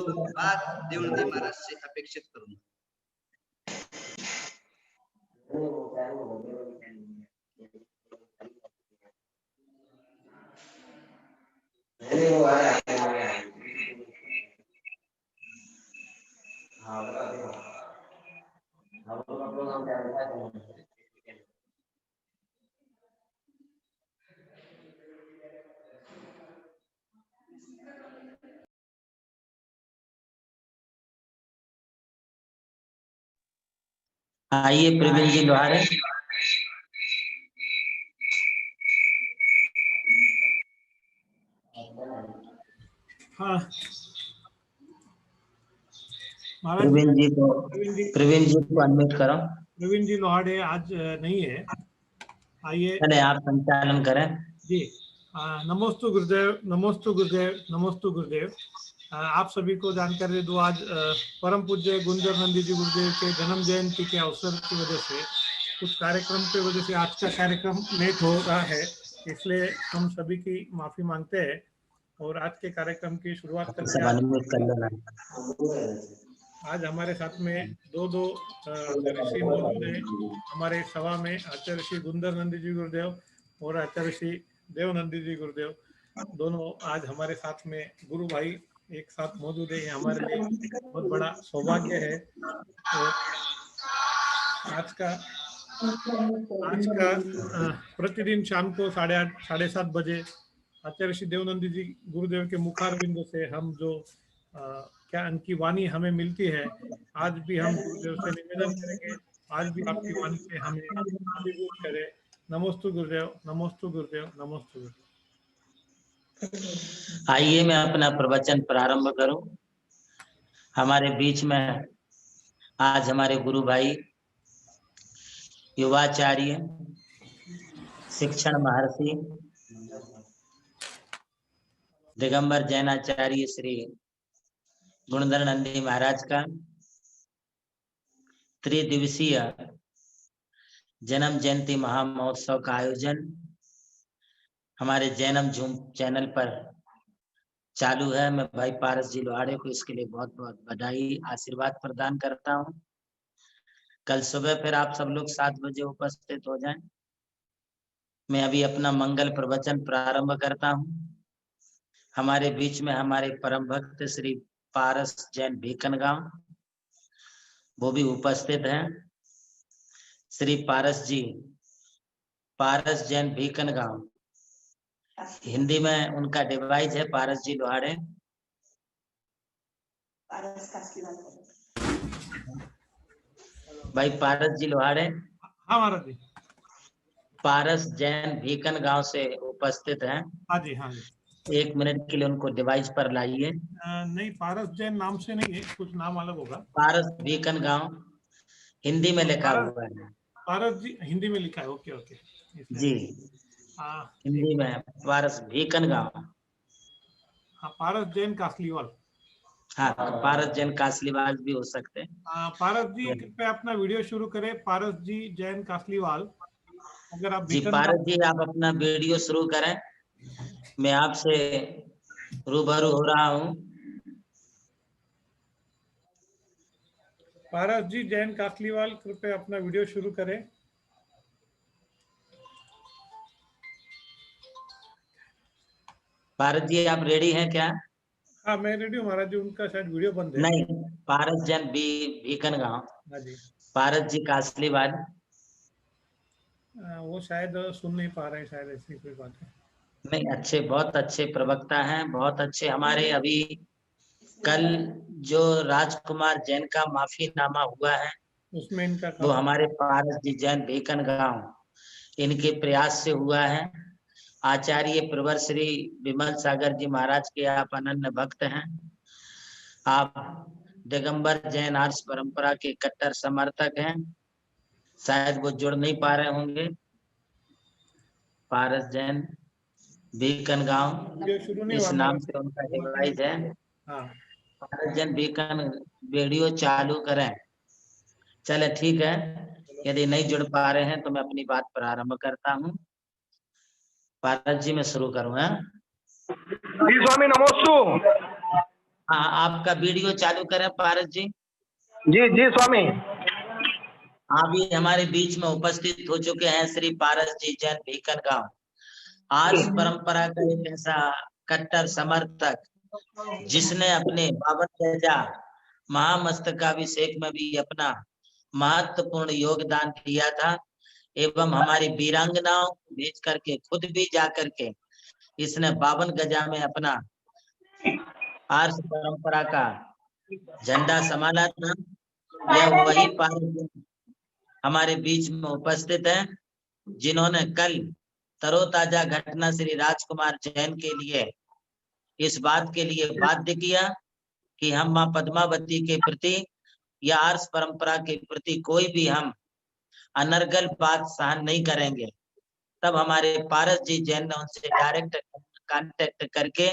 बात देवनंदी महाराज से अपेक्षित करूंगा। आइए प्रवीण जी लोहारे। हाँ प्रवीण जी को अनम्यूट करो। प्रवीण जी लोहारे आज नहीं है। आइए चले आप संचालन करें जी। नमोस्तु गुरुदेव, नमोस्तु गुरुदेव, नमोस्तु गुरुदेव। आप सभी को जानकारी दो, आज परम पूज्य गुंजर नंदी जी गुरुदेव के जन्म जयंती के अवसर की वजह से कुछ कार्यक्रम की वजह से आज का कार्यक्रम लेट हो रहा है, इसलिए हम सभी की माफी मांगते हैं और आज के कार्यक्रम की शुरुआत करते हैं। आज हमारे साथ में दो आचार्य श्री मौजूद हैं हमारे सभा में, आचार्य श्री गुंजर नंदी जी गुरुदेव और आचार्य श्री देव नंदी जी गुरुदेव, दोनों आज हमारे साथ में गुरु भाई एक साथ मौजूद है। ये हमारे लिए बहुत बड़ा सौभाग्य है। और आज का प्रतिदिन शाम को 8:30 7:30 बजे आचार्य श्री देवनंदी जी गुरुदेव के मुखारविंद से हम जो क्या उनकी वाणी हमें मिलती है, आज भी हम गुरुदेव से निवेदन करेंगे, आज भी आपकी वाणी से हमें अभिभूत करें। नमोस्तु गुरुदेव, नमोस्तु गुरुदेव, नमोस्तु गुरुदेव। आइए मैं अपना प्रवचन प्रारंभ करूं। हमारे बीच में आज हमारे गुरु भाई युवाचार्य शिक्षण महर्षि दिगंबर जैनाचार्य श्री गुणधर नंदी महाराज का त्रिदिवसीय जन्म जयंती महामहोत्सव का आयोजन हमारे जैनम झूम चैनल पर चालू है। मैं भाई पारस जी लोहारे को इसके लिए बहुत बहुत बधाई आशीर्वाद प्रदान करता हूं। कल सुबह फिर आप सब लोग 7 बजे उपस्थित हो जाएं। मैं अभी अपना मंगल प्रवचन प्रारंभ करता हूं। हमारे बीच में हमारे परम भक्त श्री पारस जैन भीकनगांव वो भी उपस्थित हैं। श्री पारस जी, पारस जैन भीकनगांव, हिंदी में उनका डिवाइस है पारस जी लोहारे। भाई पारस जी लोहारे। हाँ महाराज जी। पारस जैन भीकनगांव से उपस्थित हैं। हाँ जी, हाँ जी। 1 मिनट के लिए उनको डिवाइस पर लाइए। नहीं, पारस जैन नाम से नहीं है, कुछ नाम अलग होगा। पारस भीकनगांव हिंदी में लिखा हुआ है। पारस जी हिंदी में लिखा है। ओके ओके जी, हिंदी में पारस भीकनगांव। हाँ, पारस जैन कासलीवाल। हाँ, पारस जैन कासलीवाल भी हो सकते हैं। पारस जी पे अपना वीडियो शुरू करें। पारस जी जैन कासलीवाल, अगर आप जी पारस जी आप अपना वीडियो शुरू करें। मैं आपसे रूबरू हो रहा हूँ। पारस जी जैन कासलीवाल कृपया अपना वीडियो शुरू करें। पारस जी आप रेडी हैं क्या? हाँ मैं रेडी हूँ महाराज जी। उनका शायद वीडियो बंद है। नहीं, पारस जैन भीकनगांव। हाँ जी। पारस जी कासलीवाल वो शायद सुन नहीं पा रहे हैं, शायद ऐसी कोई बात है। नहीं, अच्छे, बहुत अच्छे प्रवक्ता हैं, बहुत अच्छे। हमारे अभी कल जो राजकुमार जैन का माफीनामा हुआ है उसमें इनका वो हमारे पारस जी जैन भीकनगांव इनके प्रयास से हुआ है। आचार्य प्रवर श्री विमल सागर जी महाराज के आप अनन्य भक्त हैं। आप दिगंबर जैन आर्ष परंपरा के कट्टर समर्थक हैं। शायद वो जुड़ नहीं पा रहे होंगे। पारस जैन भीकनगांव इस नाम से उनका डिवाइस है। पारस जैन भीकन वीडियो चालू करें। चले ठीक है, यदि नहीं जुड़ पा रहे हैं तो मैं अपनी बात प्रारंभ करता हूँ। पारस जी मैं शुरू करूँ। जी स्वामी नमोस्तु। हाँ, आपका वीडियो चालू करें पारस जी। जी जी स्वामी। अभी हमारे बीच में उपस्थित हो चुके हैं श्री पारस जी जैन भीकन गांव। आर्ष परंपरा का एक ऐसा कट्टर समर्थक जिसने अपने 52 गजा महामस्तकाभिषेक में भी अपना महत्वपूर्ण योगदान दिया था, एवं हमारी वीरांगनाओं भेज करके खुद भी जा करके इसने 52 गजा में अपना आर्ष परंपरा का झंडा संभाला था। यह वही पारस हमारे बीच में उपस्थित है जिन्होंने कल तरोताजा घटना श्री राजकुमार जैन के लिए इस बात के लिए बाध्य किया कि हम मां पद्मावती के प्रति या आर्ष परंपरा के प्रति कोई भी हम अनर्गल बात सहन नहीं करेंगे। तब हमारे पारस जी जैन ने उनसे डायरेक्ट कांटेक्ट करके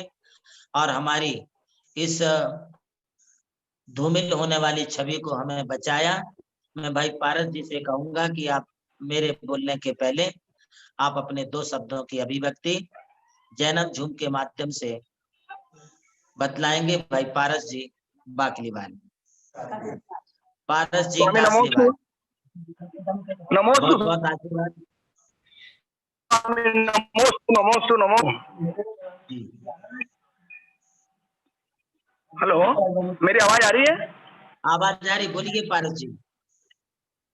और हमारी इस धूमिल होने वाली छवि को हमें बचाया। मैं भाई पारस जी से कहूंगा कि आप मेरे बोलने के पहले आप अपने 2 शब्दों की अभिव्यक्ति जैनम झूम के माध्यम से बतलाएंगे। भाई पारस जी बाकली बाल। पारस जी स्वामी बासली बाल। नमोस्तु बहुत बहुत आशीर्वाद। स्वामी, नमोस्तु नमोस्तु नमो। हेलो, मेरी आवाज आ रही है? आवाज आ रही, बोलिए पारस जी,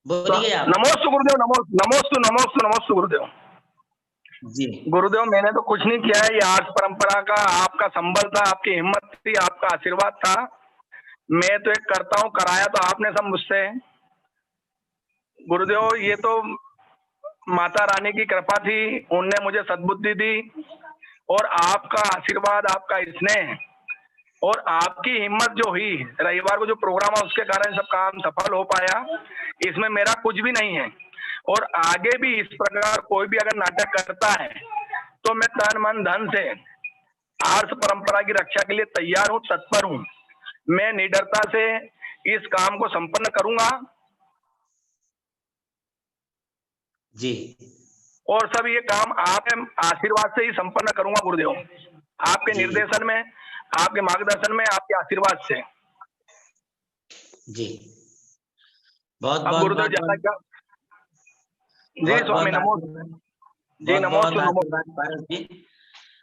बोलिए आप। नमोस्तु गुरुदेव, नमोस्तु नमोस्तु नमोस्तु गुरुदेव जी गुरुदेव। मैंने तो कुछ नहीं किया है, ये आर्ष परंपरा का आपका संबल था, आपकी हिम्मत थी, आपका आशीर्वाद था। मैं तो एक करता हूँ, कराया तो आपने सब मुझसे। गुरुदेव ये तो माता रानी की कृपा थी, उनने मुझे सद्बुद्धि दी और आपका आशीर्वाद, आपका स्नेह और आपकी हिम्मत जो हुई, रविवार को जो प्रोग्राम है उसके कारण सब काम सफल हो पाया। इसमें मेरा कुछ भी नहीं है और आगे भी इस प्रकार कोई भी अगर नाटक करता है तो मैं तन मन धन से आर्ष परंपरा की रक्षा के लिए तैयार हूँ, तत्पर हूँ। मैं निडरता से इस काम को संपन्न करूंगा जी और सब ये काम आपके आशीर्वाद से ही संपन्न करूंगा गुरुदेव, आपके जी। निर्देशन में, आपके मार्गदर्शन में, आपके आशीर्वाद से। जी बहुत अब बहुत गुरुदेव बहुत ज्यादा क्या। जी बहुत स्वामी, बहुत नमो। आशीर्वाद, जी बहुत बहुत नमोस्तु नमो। आशीर्वाद पारस जी।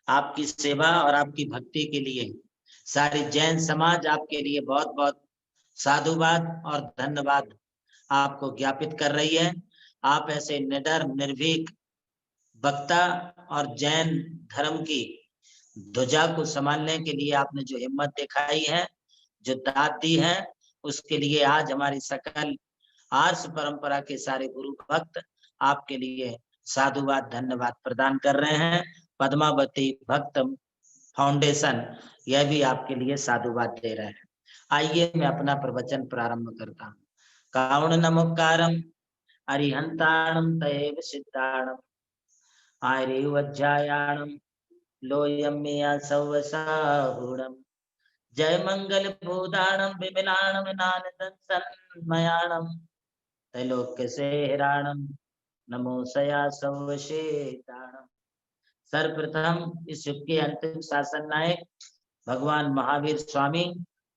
आपकी सेवा और आपकी भक्ति के लिए सारी जैन समाज आपके लिए बहुत बहुत साधुवाद और धन्यवाद आपको ज्ञापित कर रही है। आप ऐसे निडर निर्भीक वक्ता और जैन धर्म की ध्वजा को संभालने के लिए आपने जो हिम्मत दिखाई है, जो दाद दी है, उसके लिए आज हमारी सकल आर्ष परंपरा के सारे गुरु भक्त आपके लिए साधुवाद धन्यवाद प्रदान कर रहे हैं। पद्मावती भक्त फाउंडेशन यह भी आपके लिए साधुवाद दे रहे हैं। आइए मैं अपना प्रवचन प्रारंभ करता हूँ। काउण नमोकारम अरिहंताणम तयेव सिद्धाणम आर्यवज्जायाणम लोयम्या सवसाहुणम जय मंगल भूदाणम विमलाणम नानदं सन्मयाणम त्रैलोक्य सेहराणम नमो सया सवशेषाणम। सर्वप्रथम इस युग के अंतिम शासन नायक भगवान महावीर स्वामी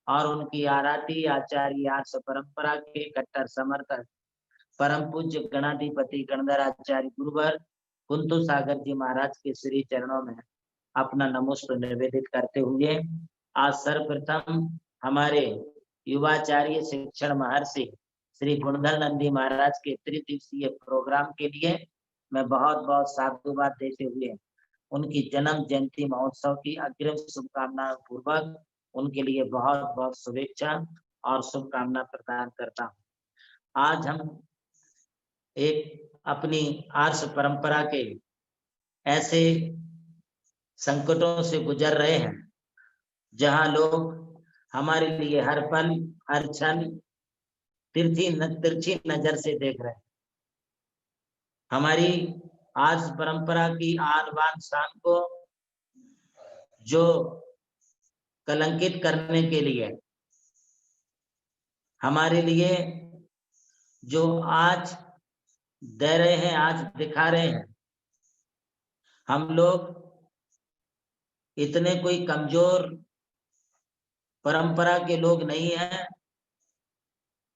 और उनकी आराध्य आचार्य आर्ष परंपरा के कट्टर समर्थक परम पूज्य गणाधिपति गणधराचार्य गुरुवर कुंतु सागर जी महाराज के श्री चरणों में अपना नमोस्तु निवेदित करते हुए आज सर्वप्रथम हमारे युवाचार्य शिक्षण महर्षि श्री गुणधर नंदी महाराज के त्रिदिवसीय प्रोग्राम के लिए मैं बहुत बहुत साधुवाद देते हुए उनकी जन्म जयंती महोत्सव की अग्रिम शुभकामनाओं पूर्वक उनके लिए बहुत बहुत शुभेच्छा और शुभकामना प्रदान करता हूँ। आज हम एक अपनी आर्ष परंपरा के ऐसे संकटों से गुजर रहे हैं जहां लोग हमारे लिए हर पल हर क्षण तिरछी नजर से देख रहे हैं। हमारी आर्ष परंपरा की आन बान शान को जो कलंकित करने के लिए हमारे लिए जो आज दे रहे हैं, आज दिखा रहे हैं, हम लोग इतने कोई कमजोर परंपरा के लोग नहीं हैं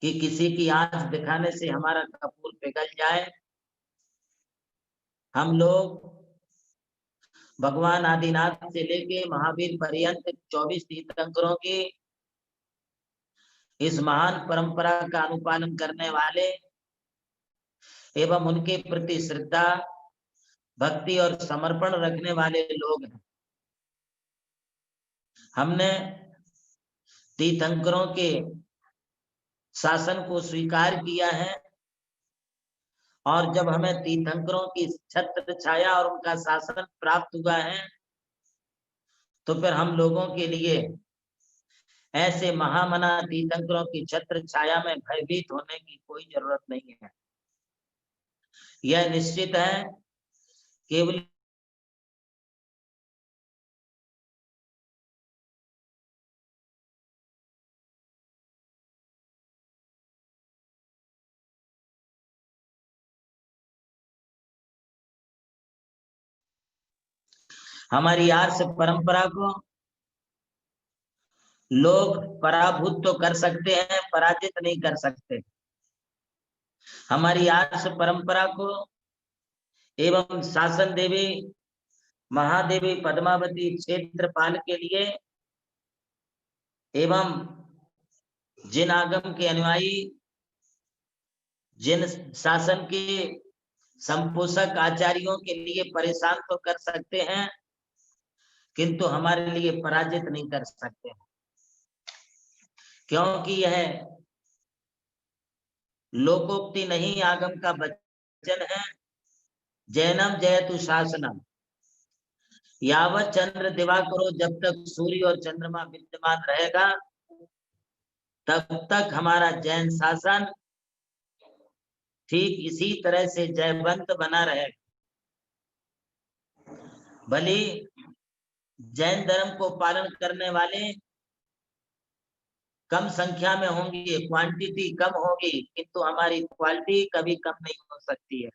कि किसी की आंच दिखाने से हमारा कपूर पिघल जाए। हम लोग भगवान आदिनाथ से लेके महावीर पर्यंत 24 तीर्थंकरों की इस महान परंपरा का अनुपालन करने वाले एवं उनके प्रति श्रद्धा, भक्ति और समर्पण रखने वाले लोग हैं। हमने तीर्थंकरों के शासन को स्वीकार किया है और जब हमें तीर्थंकरों की छत्र छाया और उनका शासन प्राप्त हुआ है तो फिर हम लोगों के लिए ऐसे महामना तीर्थंकरों की छत्र छाया में भयभीत होने की कोई जरूरत नहीं है। यह निश्चित है केवल हमारी आर्ष परंपरा को लोग पराभूत तो कर सकते हैं, पराजित नहीं कर सकते। हमारी आर्ष परंपरा को एवं शासन देवी महादेवी पद्मावती क्षेत्रपाल के लिए एवं जिन आगम के अनुयायी, जिन शासन के संपोषक आचार्यों के लिए परेशान तो कर सकते हैं किंतु हमारे लिए पराजित नहीं कर सकते, क्योंकि यह लोकोक्ति नहीं आगम का वचन है। जैनम जयतु शासनम, यावत चंद्र दिवाकरो, जब तक सूर्य और चंद्रमा विद्यमान रहेगा तब तक हमारा जैन शासन ठीक इसी तरह से जयवंत बना रहेगा। भले जैन धर्म को पालन करने वाले कम संख्या में होंगे, क्वांटिटी कम होगी, किंतु हमारी क्वालिटी कभी कम नहीं हो सकती है।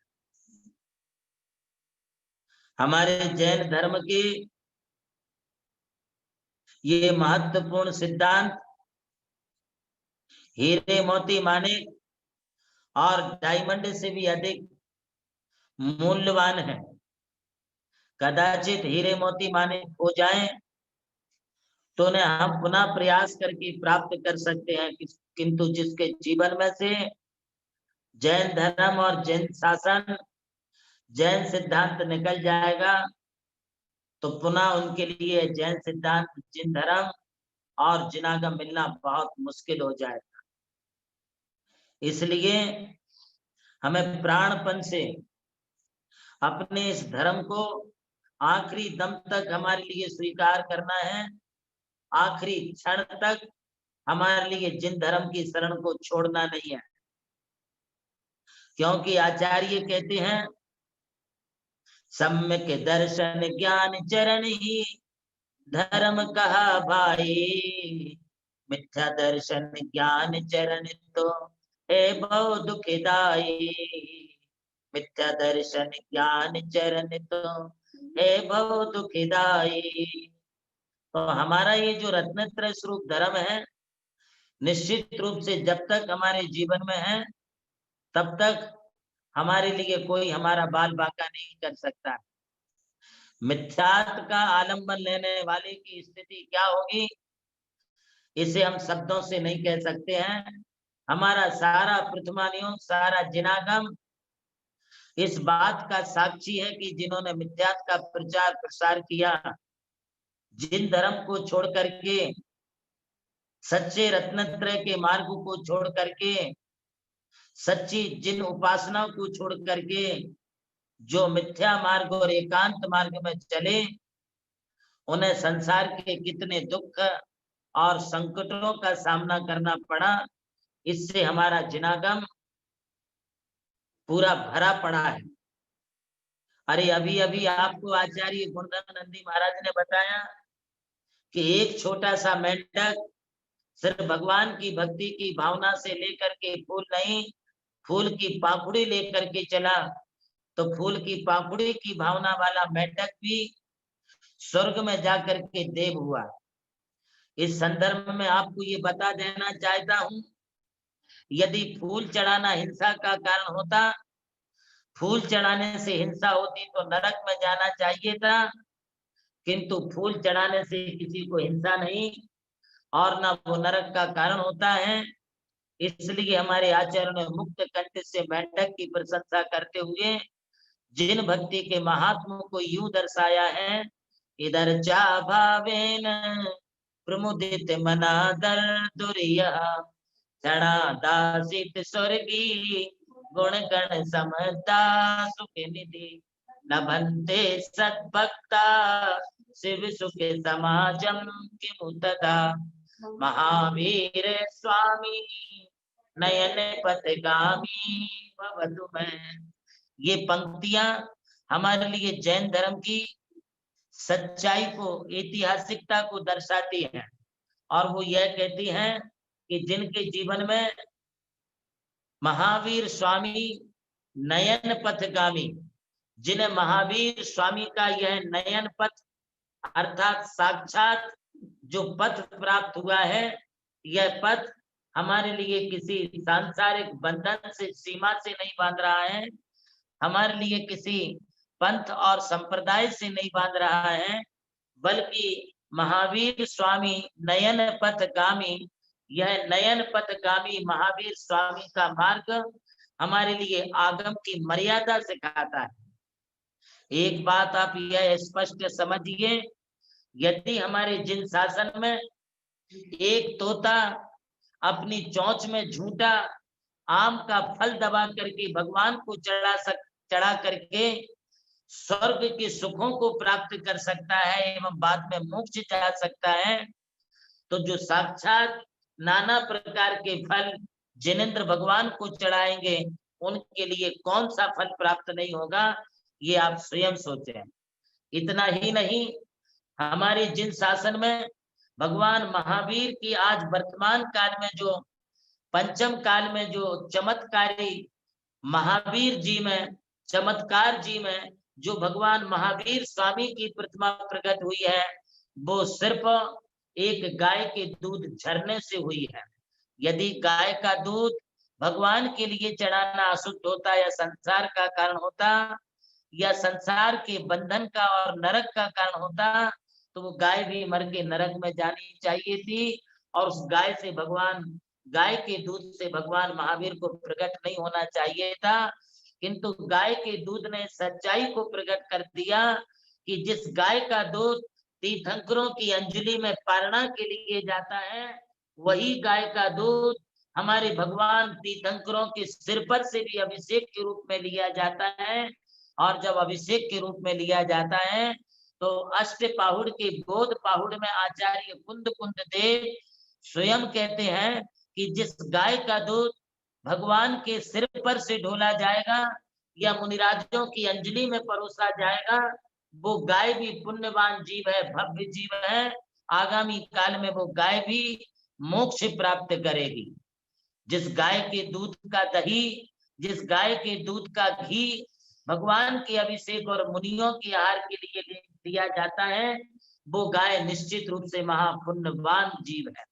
हमारे जैन धर्म के ये महत्वपूर्ण सिद्धांत हीरे मोती माणिक और डायमंड से भी अधिक मूल्यवान है। कदाचित हीरे मोती माणिक हो जाएं तो उन्हें हम पुनः प्रयास करके प्राप्त कर सकते हैं, किंतु जिसके जीवन में से जैन धर्म और जैन शासन, जैन सिद्धांत निकल जाएगा तो पुनः उनके लिए जैन सिद्धांत, जैन धर्म और जिनागम मिलना बहुत मुश्किल हो जाएगा। इसलिए हमें प्राणपन से अपने इस धर्म को आखिरी दम तक हमारे लिए स्वीकार करना है। आखिरी क्षण तक हमारे लिए जिन धर्म की शरण को छोड़ना नहीं है, क्योंकि आचार्य कहते हैं सम्यक दर्शन ज्ञान चरण ही धर्म कहा भाई, मिथ्या दर्शन ज्ञान चरण तो है बहु दुखदाई, मिथ्या दर्शन ज्ञान चरण तो है बहु दुखदाई। तो हमारा ये जो रत्नत्रय स्वरूप धर्म है, निश्चित रूप से जब तक हमारे जीवन में है तब तक हमारे लिए कोई हमारा बाल बांका नहीं कर सकता। मिथ्यात्व का आलंबन लेने वाले की स्थिति क्या होगी, इसे हम शब्दों से नहीं कह सकते हैं। हमारा सारा प्रथमानियों, सारा जिनागम इस बात का साक्षी है कि जिन्होंने मिथ्यात्व का प्रचार प्रसार किया, जिन धर्म को छोड़ करके, सच्चे रत्नत्रय के मार्ग को छोड़ करके, सच्ची जिन उपासनाओं को छोड़ करके जो मिथ्या मार्ग और एकांत मार्ग में चले, उन्हें संसार के कितने दुख और संकटों का सामना करना पड़ा। इससे हमारा जिनागम पूरा भरा पड़ा है। अरे अभी अभी आपको आचार्य गुणधर नंदी महाराज ने बताया कि एक छोटा सा मेंढक सिर्फ भगवान की भक्ति की भावना से लेकर के फूल नहीं, फूल की पाखुड़ी लेकर के चला, तो फूल की पाखुड़ी की भावना वाला मेंढक भी स्वर्ग में जाकर के देव हुआ। इस संदर्भ में आपको ये बता देना चाहता हूं, यदि फूल चढ़ाना हिंसा का कारण होता, फूल चढ़ाने से हिंसा होती तो नरक में जाना चाहिए था, किंतु फूल चढ़ाने से किसी को हिंसा नहीं और ना वो नरक का कारण होता है। इसलिए हमारे आचार्य ने मुक्त कंठ से मेंढक की प्रशंसा करते हुए जिन भक्ति के महात्मा को यूं दर्शाया है, इधर चा भावेन प्रमुदित मनादर दुर्या क्षणा दासित स्वर्गी गुण गण समता सुख निधि नभन्ते सद्भक्ता शिव सुख समाजम किमुतदा महावीर स्वामी नयन पथगामी भवतु मैं। ये पंक्तियां हमारे लिए जैन धर्म की सच्चाई को, ऐतिहासिकता को दर्शाती हैं और वो यह कहती हैं कि जिनके जीवन में महावीर स्वामी नयन पथगामी, जिन्हें महावीर स्वामी का यह नयन पथ अर्थात साक्षात जो पथ प्राप्त हुआ है, यह पथ हमारे लिए किसी सांसारिक बंधन से, सीमा से नहीं बांध रहा है, हमारे लिए किसी पंथ और संप्रदाय से नहीं बांध रहा है, बल्कि महावीर स्वामी नयन पथगामी, यह नयन पथगामी महावीर स्वामी का मार्ग हमारे लिए आगम की मर्यादा सिखाता है। एक बात आप यह स्पष्ट समझिए, यदि हमारे जिन शासन में एक तोता अपनी चोंच में झूठा आम का फल दबा करके भगवान को चढ़ा करके स्वर्ग के सुखों को प्राप्त कर सकता है एवं बाद में मोक्ष जा सकता है, तो जो साक्षात नाना प्रकार के फल जिनेंद्र भगवान को चढ़ाएंगे उनके लिए कौन सा फल प्राप्त नहीं होगा, ये आप स्वयं सोचें। इतना ही नहीं, हमारे जिन शासन में भगवान महावीर की आज वर्तमान काल में जो पंचम काल में जो चमत्कारी महावीर जी में, चमत्कार जी में जो भगवान महावीर स्वामी की प्रतिमा प्रकट हुई है, वो सिर्फ एक गाय के दूध झरने से हुई है। यदि गाय का दूध भगवान के लिए चढ़ाना अशुद्ध होता या संसार का कारण होता या संसार के बंधन का और नरक का कारण होता, तो वो गाय भी मर के नरक में जानी चाहिए थी और उस गाय से भगवान, गाय के दूध से भगवान महावीर को प्रकट नहीं होना चाहिए था। किंतु गाय के दूध ने सच्चाई को प्रकट कर दिया कि जिस गाय का दूध तीर्थंकरों की अंजलि में पारणा के लिए जाता है, वही गाय का दूध हमारे भगवान तीर्थंकरों के सिर पर से भी अभिषेक के रूप में लिया जाता है। और जब अभिषेक के रूप में लिया जाता है तो अष्ट पाहुड़ के बोध पाहुड़ में आचार्य कुंद कुंद देव स्वयं कहते हैं कि जिस गाय का दूध भगवान के सिर पर से ढोला जाएगा या मुनिराजों की अंजलि में परोसा जाएगा, वो गाय भी पुण्यवान जीव है, भव्य जीव है। आगामी काल में वो गाय भी मोक्ष प्राप्त करेगी। जिस गाय के दूध का दही, जिस गाय के दूध का घी भगवान के अभिषेक और मुनियों के आहार के लिए दिया जाता है, वो गाय निश्चित रूप से महापुण्यवान जीव है।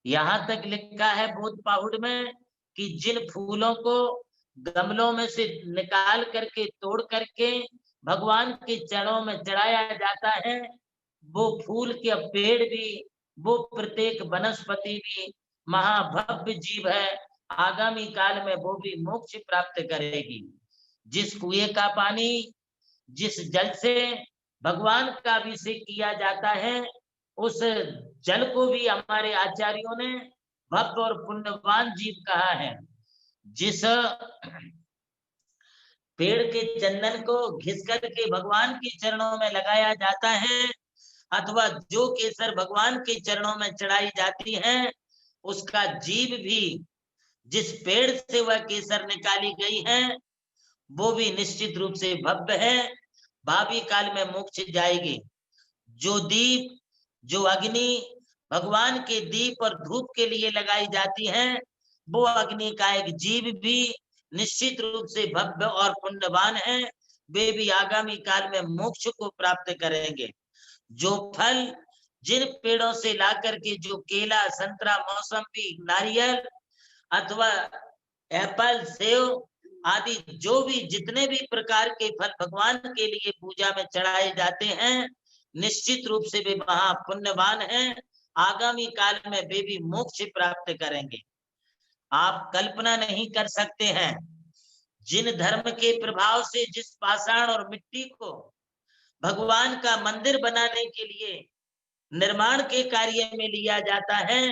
यहाँ तक लिखा है बोध पाहुड़ में कि जिन फूलों को गमलों में से निकाल करके, तोड़ करके भगवान के चरणों में चढ़ाया जाता है, वो फूल के पेड़ भी, वो प्रत्येक वनस्पति भी महाभव्य जीव है। आगामी काल में वो भी मोक्ष प्राप्त करेगी। जिस कुएं का पानी, जिस जल से भगवान का अभिषेक किया जाता है, उस जल को भी हमारे आचार्यों ने भव्य और पुण्यवान जीव कहा है। जिस पेड़ के चंदन को घिस करके भगवान के चरणों में लगाया जाता है अथवा जो केसर भगवान के चरणों में चढ़ाई जाती है, उसका जीव भी, जिस पेड़ से वह केसर निकाली गई है, वो भी निश्चित रूप से भव्य है, भावी काल में मोक्ष जाएगी। जो दीप, जो अग्नि भगवान के दीप और धूप के लिए लगाई जाती है, वो अग्नि का एक जीव भी निश्चित रूप से भव्य और पुण्यवान है। वे भी आगामी काल में मोक्ष को प्राप्त करेंगे। जो फल जिन पेड़ों से ला करके जो केला, संतरा, मौसम्बी, नारियल अथवा एप्पल, सेव आदि जो भी जितने भी प्रकार के फल भगवान के लिए पूजा में चढ़ाए जाते हैं, निश्चित रूप से वे महा पुण्यवान हैं। आगामी काल में वे भी मोक्ष प्राप्त करेंगे। आप कल्पना नहीं कर सकते हैं, जिन धर्म के प्रभाव से जिस पाषाण और मिट्टी को भगवान का मंदिर बनाने के लिए निर्माण के कार्य में लिया जाता है,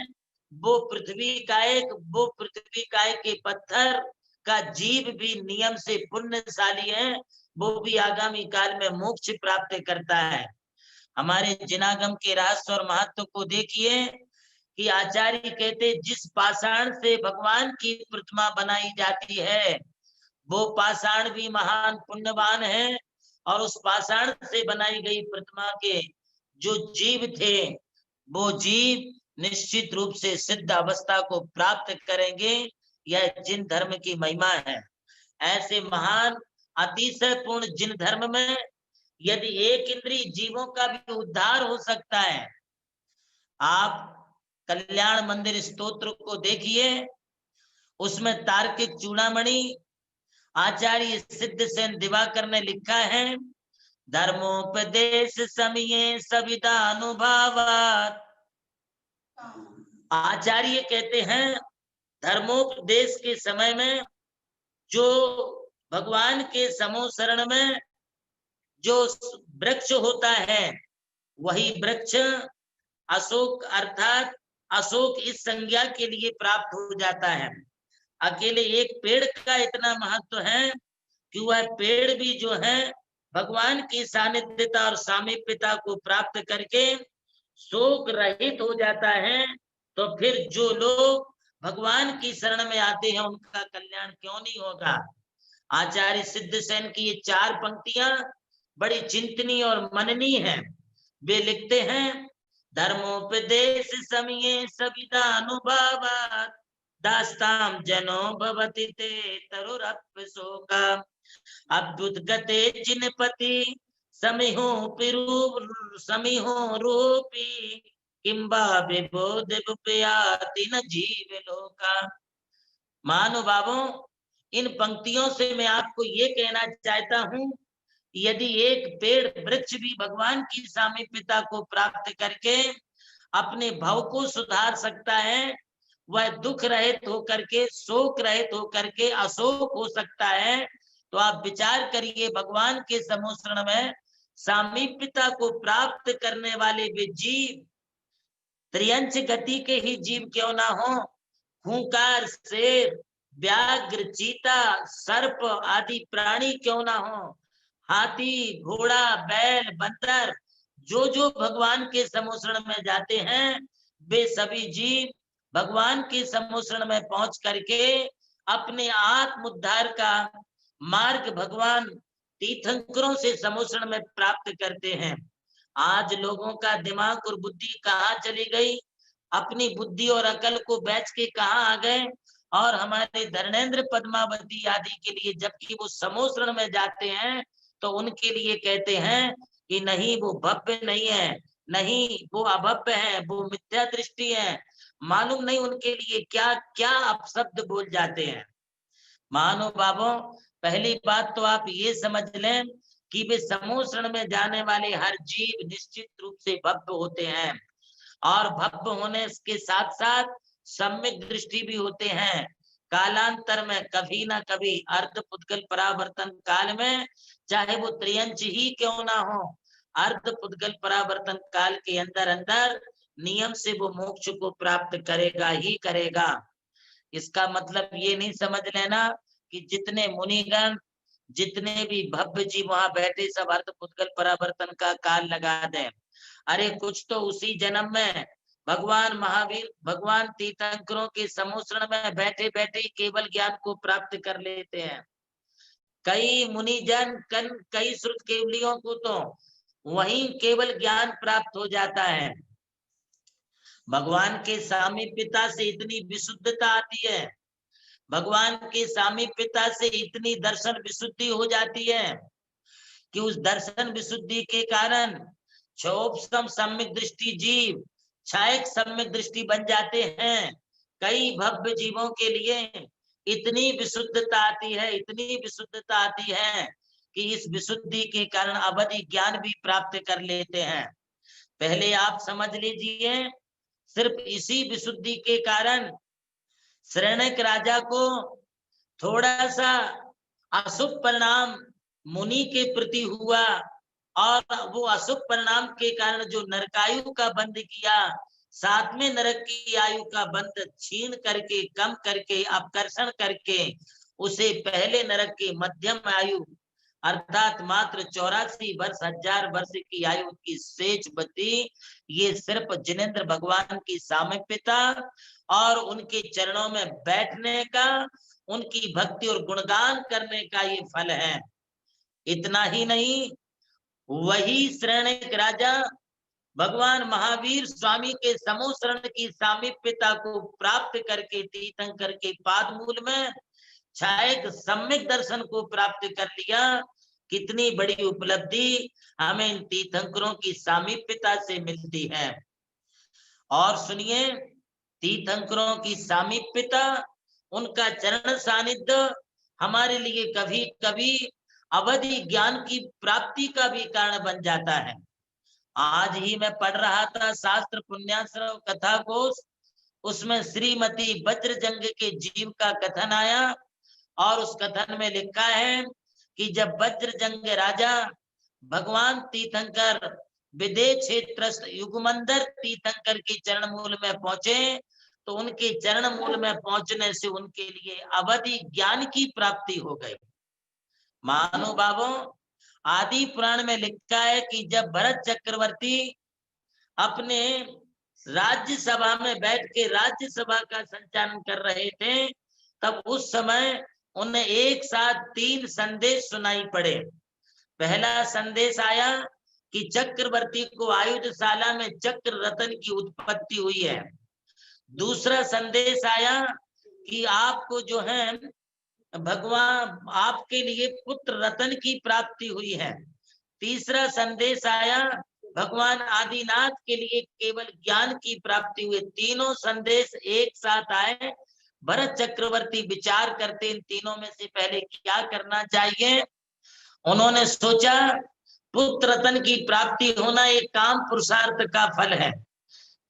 वो पृथ्वी काय के पत्थर का जीव भी नियम से पुण्यशाली है, वो भी आगामी काल में मोक्ष प्राप्त करता है। हमारे जिनागम के रहस्य और महत्व को देखिए कि आचार्य कहते जिस पाषाण से भगवान की प्रतिमा बनाई जाती है, वो पाषाण भी महान पुण्यवान है, और उस पाषाण से बनाई गई प्रतिमा के जो जीव थे, वो जीव निश्चित रूप से सिद्ध अवस्था को प्राप्त करेंगे। यह जिन धर्म की महिमा है। ऐसे महान अतिशय पूर्ण जिन धर्म में यदि एक इंद्रिय जीवों का भी उद्धार हो सकता है। आप कल्याण मंदिर स्तोत्र को देखिए, उसमें तार्किक चूड़ामणि आचार्य सिद्ध सेन दिवाकर ने लिखा है, धर्मोपदेश समय सविता अनुभावात। आचार्य कहते हैं धर्मोपदेश के समय में जो भगवान के समोसरण में जो वृक्ष होता है, वही वृक्ष अशोक अर्थात अशोक इस संज्ञा के लिए प्राप्त हो जाता है। अकेले एक पेड़ का इतना महत्व है कि वह पेड़ भी जो है भगवान की सानिध्यता और सामीप्यता को प्राप्त करके शोक रहित हो जाता है। तो फिर जो लोग भगवान की शरण में आते हैं, उनका कल्याण क्यों नहीं होगा। आचार्य सिद्ध सेन की ये 4 पंक्तियां बड़ी चिंतनीय और मननीय हैं। वे लिखते हैं, धर्मोपदेश समय सविता अनुभावात दास्ताम जनो भवति ते तरुरप्य शोका अद्भुत गते जिनपति समिहो रूपी किंबा विबोध विपयाति न जीव लोका। महानुभावों, इन पंक्तियों से मैं आपको ये कहना चाहता हूं, यदि एक पेड़ वृक्ष भी भगवान की सामीप्यता को प्राप्त करके अपने भाव को सुधार सकता है, वह दुख रहित होकर के शोक रहित होकर के अशोक हो सकता है। तो आप विचार करिए, भगवान के समोसरण में सामीप्यता को प्राप्त करने वाले वे जीव त्रियंच गति के ही जीव क्यों ना हो, खूंखार, शेर, व्याघ्र, चीता, सर्प आदि प्राणी क्यों ना हो, हाथी, घोड़ा, बैल, बंदर, जो जो भगवान के समोसरण में जाते हैं, वे सभी जीव भगवान के समोसरण में पहुंच करके अपने आत्म उद्धार का मार्ग भगवान तीर्थंकरों से समोसरण में प्राप्त करते हैं। आज लोगों का दिमाग और बुद्धि कहाँ चली गई, अपनी बुद्धि और अकल को बेच के कहाँ आ गए, और हमारे धर्मेंद्र पद्मावती आदि के लिए जबकि वो समोसरण में जाते हैं तो उनके लिए कहते हैं कि नहीं वो भव्य नहीं है, नहीं वो अभव्य है, वो मिथ्या दृष्टि है। मालूम नहीं उनके लिए क्या क्या अपशब्द बोल जाते हैं। महानुभावों, पहली बात तो आप ये समझ लें कि वे समोसरण में जाने वाले हर जीव निश्चित रूप से भव्य होते हैं, और भव्य होने के साथ साथ सम्यक दृष्टि भी होते हैं। कालांतर में कभी ना कभी अर्ध पुद्गल परावर्तन काल में, चाहे वो त्रियंच ही क्यों ना हो, अर्ध पुद्गल परावर्तन काल के अंदर अंदर नियम से वो मोक्ष को प्राप्त करेगा ही करेगा। इसका मतलब ये नहीं समझ लेना कि जितने मुनिगण जितने भी भव्य जी वहां बैठे सब अर्ध पुद्गल परावर्तन का काल लगा दें। अरे कुछ तो उसी जन्म में भगवान महावीर भगवान तीर्थंकरों के समोसरण में बैठे बैठे केवल ज्ञान को प्राप्त कर लेते हैं। कई मुनिजन कई श्रुत केवलियों को तो वहीं केवल ज्ञान प्राप्त हो जाता है। भगवान के सामीप्यता से इतनी विशुद्धता आती है, भगवान के सामीप्यता से इतनी दर्शन विशुद्धि हो जाती है कि उस दर्शन विशुद्धि के कारण क्षोभसम सम्यक दृष्टि जीव क्षायक सम्यक दृष्टि बन जाते हैं। कई भव्य जीवों के लिए इतनी विशुद्धता आती है, इतनी विशुद्धता आती है कि इस विशुद्धि के कारण अवधि ज्ञान भी प्राप्त कर लेते हैं। पहले आप समझ लीजिए, सिर्फ इसी विशुद्धि के कारण शरणक राजा को थोड़ा सा अशुभ परिणाम मुनि के प्रति हुआ, और वो अशुभ परिणाम के कारण जो नरकायु का बंध किया, 7वें नरक की आयु का बंध छीन करके, कम करके, अपकर्षण करके उसे पहले नरक की मध्यम आयु अर्थात मात्र 84 वर्ष 1000 वर्ष की आयु की शेष बची। ये सिर्फ जिनेंद्र भगवान की सामीप्यता और उनके चरणों में बैठने का, उनकी भक्ति और गुणगान करने का ये फल है। इतना ही नहीं, वही शरणक राजा भगवान महावीर स्वामी के समूह शरण की सामीप्यता को प्राप्त करके तीर्थंकर के पाद मूल में छायक सम्यक दर्शन को प्राप्त कर लिया। कितनी बड़ी उपलब्धि हमें इन तीर्थंकरों की सामीप्यता से मिलती है। और सुनिए, तीर्थंकरों की सामीप्यता, उनका चरण सानिध्य हमारे लिए कभी कभी अवधि ज्ञान की प्राप्ति का भी कारण बन जाता है। आज ही मैं पढ़ रहा था शास्त्र पुण्याश्रव कथा कोश, उसमें श्रीमती वज्रजंग के जीव का कथन आया, और उस कथन में लिखा है कि जब वज्रजंग राजा भगवान तीर्थंकर विदेह क्षेत्रस्थ युगमंदर तीर्थंकर की चरण मूल में पहुंचे, तो उनके चरण मूल में पहुंचने से उनके लिए अवधि ज्ञान की प्राप्ति हो गई। महानुभावों, आदि पुराण में लिखा है कि जब भरत चक्रवर्ती अपने राज्यसभा में बैठ के राज्यसभा का संचालन कर रहे थे, तब उस समय उन्हें एक साथ 3 संदेश सुनाई पड़े। पहला संदेश आया कि चक्रवर्ती को आयुधशाला में चक्र रत्न की उत्पत्ति हुई है। दूसरा संदेश आया कि आपको जो है भगवान आपके लिए पुत्र रत्न की प्राप्ति हुई है। तीसरा संदेश आया भगवान आदिनाथ के लिए केवल ज्ञान की प्राप्ति हुई। तीनों संदेश एक साथ आए। भरत चक्रवर्ती विचार करते इन तीनों में से पहले क्या करना चाहिए। उन्होंने सोचा पुत्र रत्न की प्राप्ति होना एक काम पुरुषार्थ का फल है,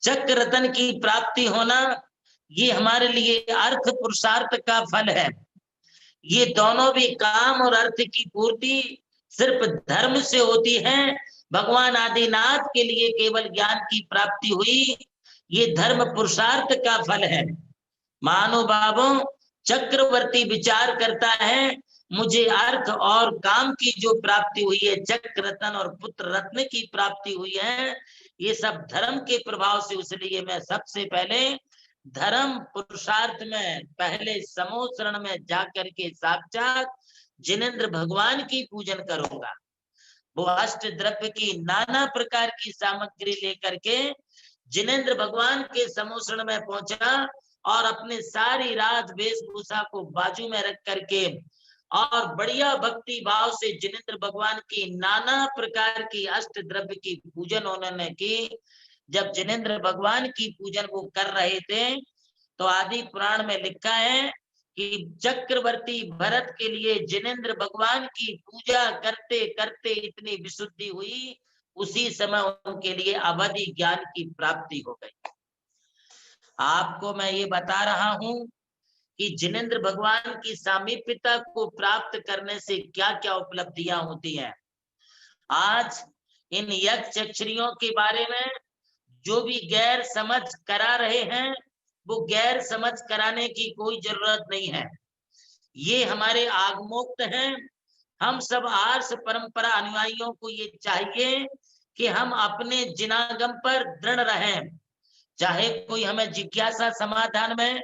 चक्र रत्न की प्राप्ति होना ये हमारे लिए अर्थ पुरुषार्थ का फल है। ये दोनों भी काम और अर्थ की पूर्ति सिर्फ धर्म से होती है। भगवान आदिनाथ के लिए केवल ज्ञान की प्राप्ति हुई, ये धर्म पुरुषार्थ का फल है। महानुभावों, चक्रवर्ती विचार करता है मुझे अर्थ और काम की जो प्राप्ति हुई है, चक्र रत्न और पुत्र रत्न की प्राप्ति हुई है, ये सब धर्म के प्रभाव से, इसलिए मैं सबसे पहले धर्म पुरुषार्थ में पहले समूह शरण में जाकर के साक्षात जिनेंद्र भगवान की पूजन करूंगा। वो अष्ट द्रव्य की नाना प्रकार की सामग्री लेकर के जिनेंद्र भगवान के समूह शरण में पहुंचा और अपने सारी राज वेशभूषा को बाजू में रख करके और बढ़िया भक्ति भाव से जिनेंद्र भगवान की नाना प्रकार की अष्ट द्रव्य की पूजन उन्होंने की। जब जिनेंद्र भगवान की पूजन वो कर रहे थे, तो आदि पुराण में लिखा है कि चक्रवर्ती भरत के लिए जिनेंद्र भगवान की पूजा करते करते इतनी विशुद्धि हुई, उसी समय उनके लिए अवधि ज्ञान की प्राप्ति हो गई। आपको मैं ये बता रहा हूं कि जिनेंद्र भगवान की सामीप्यता को प्राप्त करने से क्या क्या उपलब्धियां होती हैं। आज इन यक्ष यक्षिणियों के बारे में जो भी गैर समझ करा रहे हैं, वो गैर समझ कराने की कोई जरूरत नहीं है। ये हमारे आगमोक्त हैं। हम सब आर्ष परंपरा अनुयायियों को ये चाहिए कि हम अपने जिनागम पर दृढ़ रहें। चाहे कोई हमें जिज्ञासा समाधान में,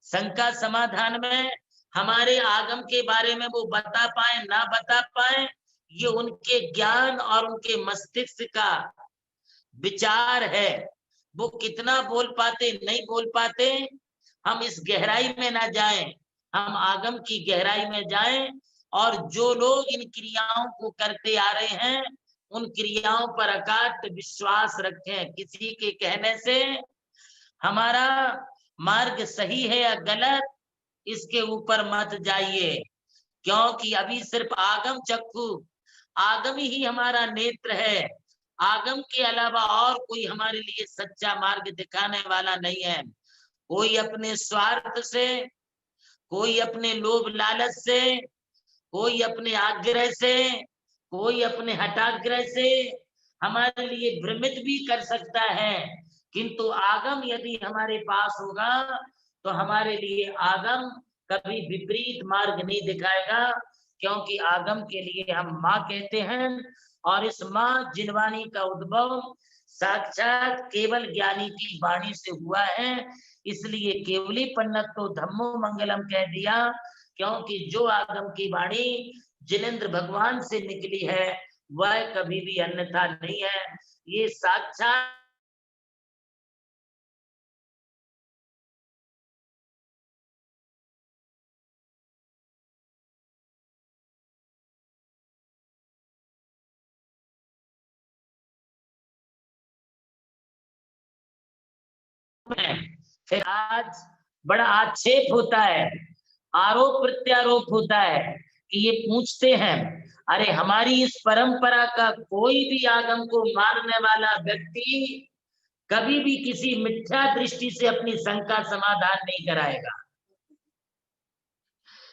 शंका समाधान में हमारे आगम के बारे में वो बता पाए ना बता पाए, ये उनके ज्ञान और उनके मस्तिष्क का विचार है। वो कितना बोल पाते नहीं बोल पाते, हम इस गहराई में ना जाएं, हम आगम की गहराई में जाएं। और जो लोग इन क्रियाओं को करते आ रहे हैं उन क्रियाओं पर अकाट विश्वास रखें। किसी के कहने से हमारा मार्ग सही है या गलत, इसके ऊपर मत जाइए, क्योंकि अभी सिर्फ आगम चक्षु, आगम ही हमारा नेत्र है। आगम के अलावा और कोई हमारे लिए सच्चा मार्ग दिखाने वाला नहीं है। कोई अपने स्वार्थ से, कोई अपने लोभ लालच से, कोई अपने आग्रह से, कोई अपने हठाग्रह से हमारे लिए भ्रमित भी कर सकता है, किंतु आगम यदि हमारे पास होगा तो हमारे लिए आगम कभी विपरीत मार्ग नहीं दिखाएगा, क्योंकि आगम के लिए हम माँ कहते हैं, और इस माँ जिनवाणी का उद्भव साक्षात केवल ज्ञानी की वाणी से हुआ है। इसलिए केवली पन्नतो धम्मो मंगलम कह दिया, क्योंकि जो आगम की वाणी जिनेंद्र भगवान से निकली है वह कभी भी अन्यथा नहीं है। ये साक्षात है। फिर आज बड़ा आक्षेप होता है, आरोप प्रत्यारोप होता है कि ये पूछते हैं, अरे हमारी इस परंपरा का कोई भी आगम को मानने वाला व्यक्ति कभी भी किसी मिथ्या दृष्टि से अपनी शंका समाधान नहीं कराएगा।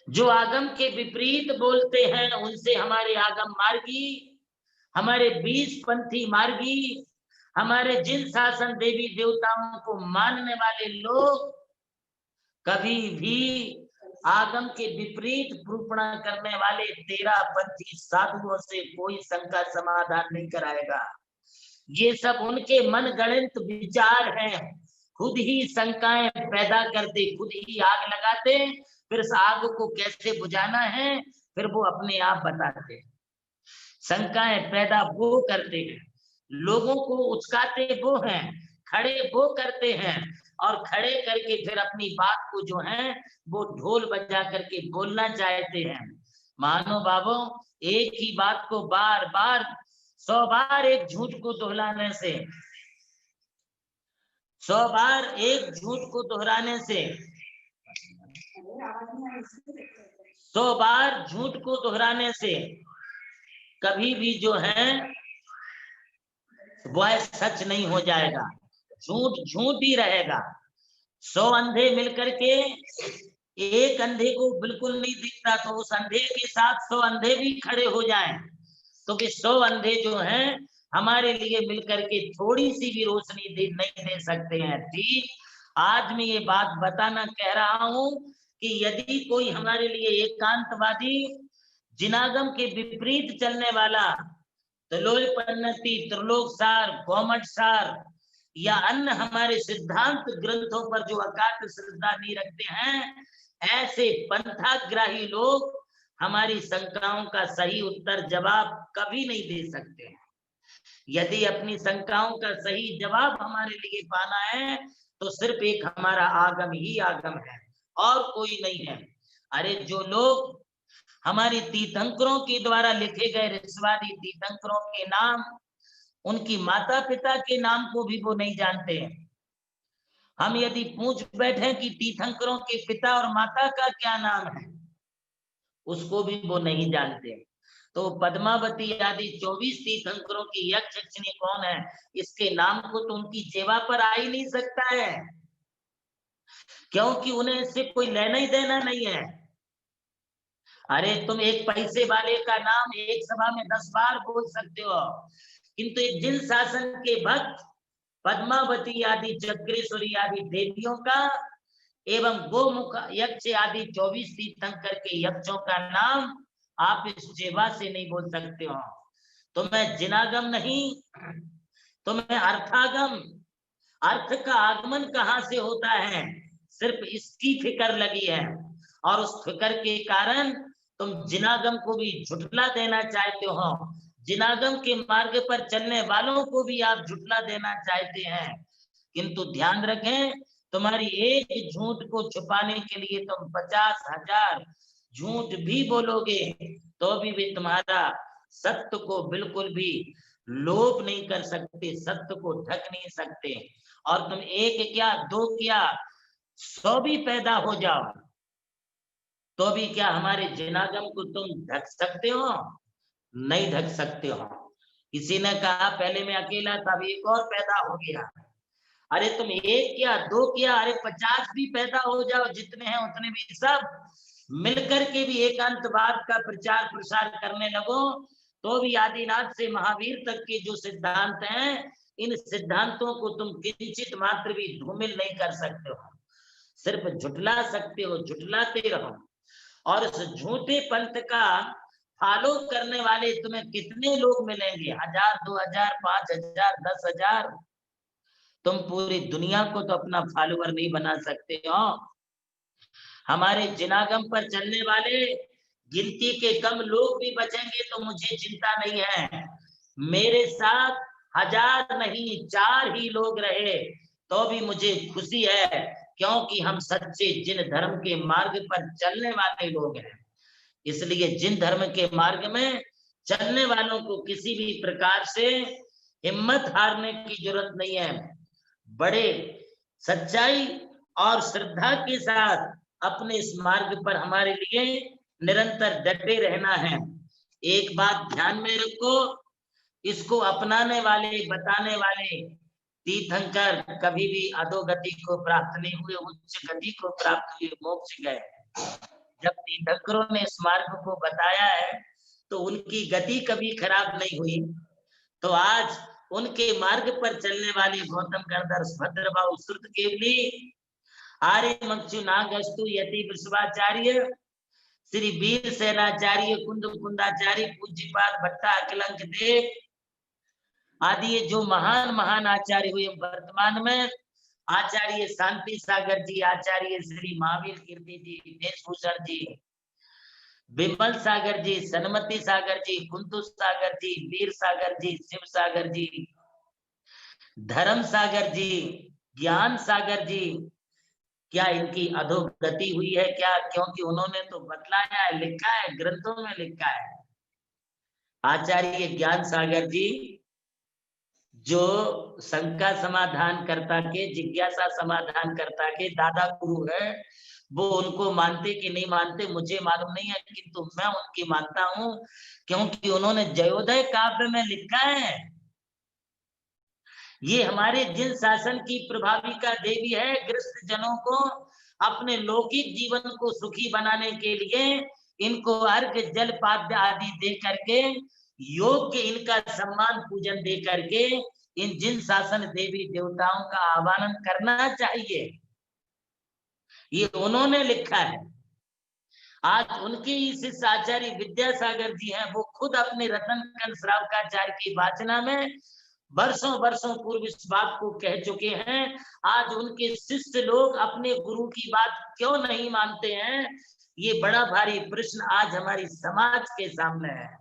जो आगम के विपरीत बोलते हैं उनसे हमारे आगम मार्गी, हमारे 20 पंथी मार्गी, हमारे जिन शासन देवी देवताओं को मानने वाले लोग कभी भी आगम के विपरीत निरूपणा करने वाले 13 पंथी साधुओं से कोई शंका समाधान नहीं कराएगा। ये सब उनके मन गणित विचार हैं, खुद ही शंकाएं पैदा करते, खुद ही आग लगाते, फिर इस आग को कैसे बुझाना है फिर वो अपने आप बताते। शंकाएं पैदा वो करते हैं, लोगों को उचकाते वो हैं, खड़े वो करते हैं, और खड़े करके फिर अपनी बात को जो है वो ढोल बजा करके बोलना चाहते हैं। मानो बाबू, एक ही बात को बार बार 100 बार एक झूठ को दोहराने से, 100 बार एक झूठ को दोहराने से, 100 बार झूठ को दोहराने से कभी भी जो है वह सच नहीं हो जाएगा, झूठ झूठ ही रहेगा। 100 अंधे मिलकर के एक अंधे को बिल्कुल नहीं दिखता, तो उस अंधे के साथ 100 अंधे भी खड़े हो जाएं, तो कि 100 अंधे जो हैं हमारे लिए मिलकर के थोड़ी सी भी रोशनी नहीं दे सकते हैं। ठीक, आज मैं ये बात बताना कह रहा हूं कि यदि कोई हमारे लिए एकांतवादी, जिनागम के विपरीत चलने वाला, त्रिलोपन्नति, त्रिलोक सार, गोमट सार या अन्य हमारे सिद्धांत ग्रंथों पर जो अकाट श्रद्धा नहीं रखते हैं, ऐसे पंथाग्राही लोग हमारी शंकाओं का सही उत्तर जवाब कभी नहीं दे सकते हैं। यदि अपनी शंकाओं का सही जवाब हमारे लिए पाना है तो सिर्फ एक हमारा आगम ही आगम है और कोई नहीं है। अरे जो लोग हमारे तीर्थंकरों के द्वारा लिखे गए ऋषवादी तीर्थंकरों के नाम, उनकी माता पिता के नाम को भी वो नहीं जानते हैं। हम यदि पूछ बैठे कि तीर्थंकरों के पिता और माता का क्या नाम है, उसको भी वो नहीं जानते। तो पद्मावती आदि 24 तीर्थंकरों की यक्षिणी कौन है, इसके नाम को तो उनकी जेवा पर आ ही नहीं सकता है, क्योंकि उन्हें इससे कोई लेना ही देना नहीं है। अरे तुम एक पैसे वाले का नाम एक सभा में 10 बार बोल सकते हो, किंतु एक जिन शासन के भक्त पद्मावती आदि चक्रेश्वरी आदि देवियों का एवं गोमुख यक्ष आदि 24 तीर्थंकर के यक्षों का नाम आप इस जेवा से नहीं बोल सकते हो। तो मैं जिनागम नहीं, तो मैं अर्थागम, अर्थ का आगमन कहाँ से होता है सिर्फ इसकी फिक्र लगी है, और उस फिक्र के कारण तुम जिनागम को भी झुठला देना चाहते हो, जिनागम के मार्ग पर चलने वालों को भी आप झुठला देना चाहते हैं। किंतु ध्यान रखें, तुम्हारी एक झूठ को छुपाने के लिए तुम 50,000 झूठ भी बोलोगे तो भी तुम्हारा सत्य को बिल्कुल भी लोभ नहीं कर सकते, सत्य को ढक नहीं सकते। और तुम एक क्या, दो क्या, 100 भी पैदा हो जाओ तो भी क्या हमारे जिनागम को तुम ढक सकते हो? नहीं ढक सकते हो। किसी ने कहा पहले मैं अकेला था, अब एक और पैदा हो गया। अरे तुम एक क्या, दो क्या, अरे 50 भी पैदा हो जाओ, जितने हैं उतने भी सब मिलकर के भी एकांतवाद का प्रचार प्रसार करने लगो तो भी आदिनाथ से महावीर तक के जो सिद्धांत हैं, इन सिद्धांतों को तुम किंचित मात्र भी धूमिल नहीं कर सकते हो। सिर्फ झुठला सकते हो, झुठलाते रहो। और इस झूठे पंथ का फॉलो करने वाले तुम्हें कितने लोग मिलेंगे? 1000, 2000, 5000, 10,000। तुम पूरी दुनिया को तो अपना फॉलोअर नहीं बना सकते हो। हमारे जिनागम पर चलने वाले गिनती के कम लोग भी बचेंगे तो मुझे चिंता नहीं है। मेरे साथ 1000 नहीं 4 ही लोग रहे तो भी मुझे खुशी है, क्योंकि हम सच्चे जिन धर्म के मार्ग पर चलने वाले लोग हैं। इसलिए जिन धर्म के मार्ग में चलने वालों को किसी भी प्रकार से हिम्मत हारने की जरूरत नहीं है। बड़े सच्चाई और श्रद्धा के साथ अपने इस मार्ग पर हमारे लिए निरंतर डटे रहना है। एक बात ध्यान में रखो, इसको अपनाने वाले, बताने वाले तीर्थंकर कभी भी अधोगति को प्राप्त नहीं हुए, उच्च गति को प्राप्त हुए, मोक्ष गए। जब तीर्थंकरों ने इस मार्ग को बताया है तो उनकी गति कभी खराब नहीं हुई। तो आज उनके मार्ग पर चलने वाले गौतम करदर्श, भद्रभाव, श्रुत केवली, आर्य मक्षु नागस्तु, यति विश्वाचार्य, श्री वीर सेनाचार्य, कुंद कुंदाचार्य, पूज्यपाद भट्टा अखिलंक देव आदि ये जो महान महान आचार्य हुए वर्तमान में, आचार्य शांति सागर जी, आचार्य श्री महावीर कीर्ति जी, देशभूषण जी, विमल सागर जी, सन्मति सागर जी, कुंतु सागर जी, वीर सागर जी, शिव सागर जी, धर्म सागर जी, ज्ञान सागर जी, क्या इनकी अधोगति हुई है क्या? क्योंकि उन्होंने तो बतलाया है, लिखा है, ग्रंथों में लिखा है। आचार्य ज्ञान सागर जी जो शंका समाधान करता के, जिज्ञासा समाधान करता के दादा गुरु है, वो उनको मानते कि नहीं मानते मुझे मालूम नहीं है, किंतु मैं उनकी मानता हूं, क्योंकि उन्होंने जयोदय काव्य में लिखा है। ये हमारे जिन शासन की प्रभाविका देवी है, गृहस्थ जनों को अपने लौकिक जीवन को सुखी बनाने के लिए इनको अर्घ जल पाद्य आदि दे करके, योग्य इनका सम्मान पूजन दे करके इन जिन शासन देवी देवताओं का आह्वान करना चाहिए, ये उन्होंने लिखा है। आज उनके शिष्य आचार्य विद्यासागर जी हैं, वो खुद अपने रतन कंद श्रावकाचार्य की वाचना में वर्षों वर्षों पूर्व इस बात को कह चुके हैं। आज उनके शिष्य लोग अपने गुरु की बात क्यों नहीं मानते हैं, ये बड़ा भारी प्रश्न आज हमारी समाज के सामने है।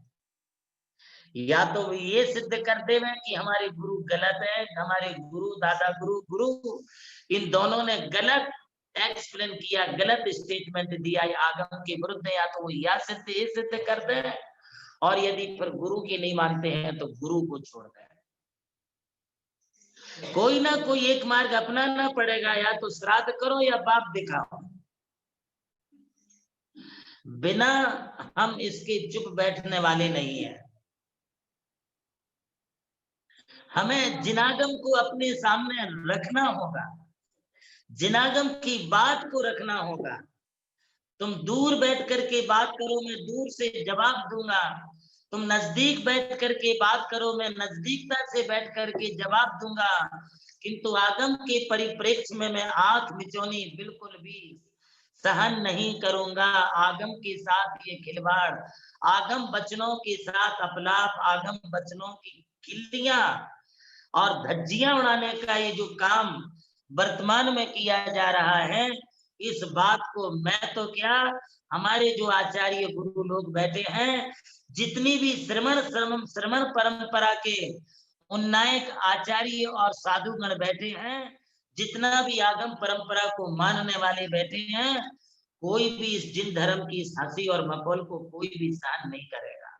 या तो ये सिद्ध कर देवे कि हमारे गुरु गलत है, हमारे गुरु दादा गुरु इन दोनों ने गलत एक्सप्लेन किया, गलत स्टेटमेंट दिया आगम के विरुद्ध, या तो वो या सिद्ध कर दे, और यदि फिर गुरु के नहीं मानते हैं तो गुरु को छोड़ दे। कोई ना कोई एक मार्ग अपनाना पड़ेगा, या तो श्राद्ध करो या बाप दिखाओ। बिना हम इसके चुप बैठने वाले नहीं है। हमें जिनागम को अपने सामने रखना होगा, जिनागम की बात को रखना होगा। तुम दूर बैठ करके बात करो, मैं दूर से जवाब दूंगा। तुम नजदीक बैठ करके बात करो, मैं नजदीकता से बैठ करके जवाब दूंगा। किंतु आगम के परिप्रेक्ष्य में मैं आंख मिचौनी बिल्कुल भी सहन नहीं करूंगा। आगम के साथ ये खिलवाड़, आगम वचनों के साथ अपलाप, आगम वचनों की खिल्लियां और धज्जियां उड़ाने का ये जो काम वर्तमान में किया जा रहा है, इस बात को मैं तो क्या, हमारे जो आचार्य गुरु लोग बैठे हैं, जितनी भी श्रमण परंपरा के उन्नायक आचार्य और साधुगण बैठे हैं, जितना भी आगम परंपरा को मानने वाले बैठे हैं, कोई भी इस जिन धर्म की हंसी और मखौल को कोई भी सहन नहीं करेगा,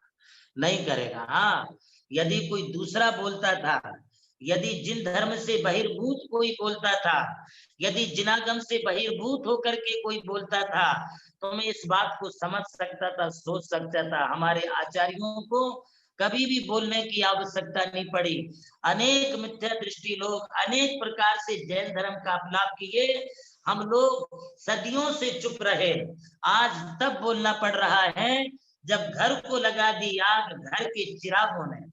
नहीं करेगा। हाँ, यदि कोई दूसरा बोलता था, यदि जिन धर्म से बहिर्भूत कोई बोलता था, यदि जिनागम से बहिर्भूत होकर के कोई बोलता था, तो मैं इस बात को समझ सकता था, सोच सकता था। हमारे आचार्यों को कभी भी बोलने की आवश्यकता नहीं पड़ी। अनेक मिथ्या दृष्टि लोग अनेक प्रकार से जैन धर्म का अपलाप किए, हम लोग सदियों से चुप रहे। आज तब बोलना पड़ रहा है जब घर को लगा दी आग घर के चिरागों ने।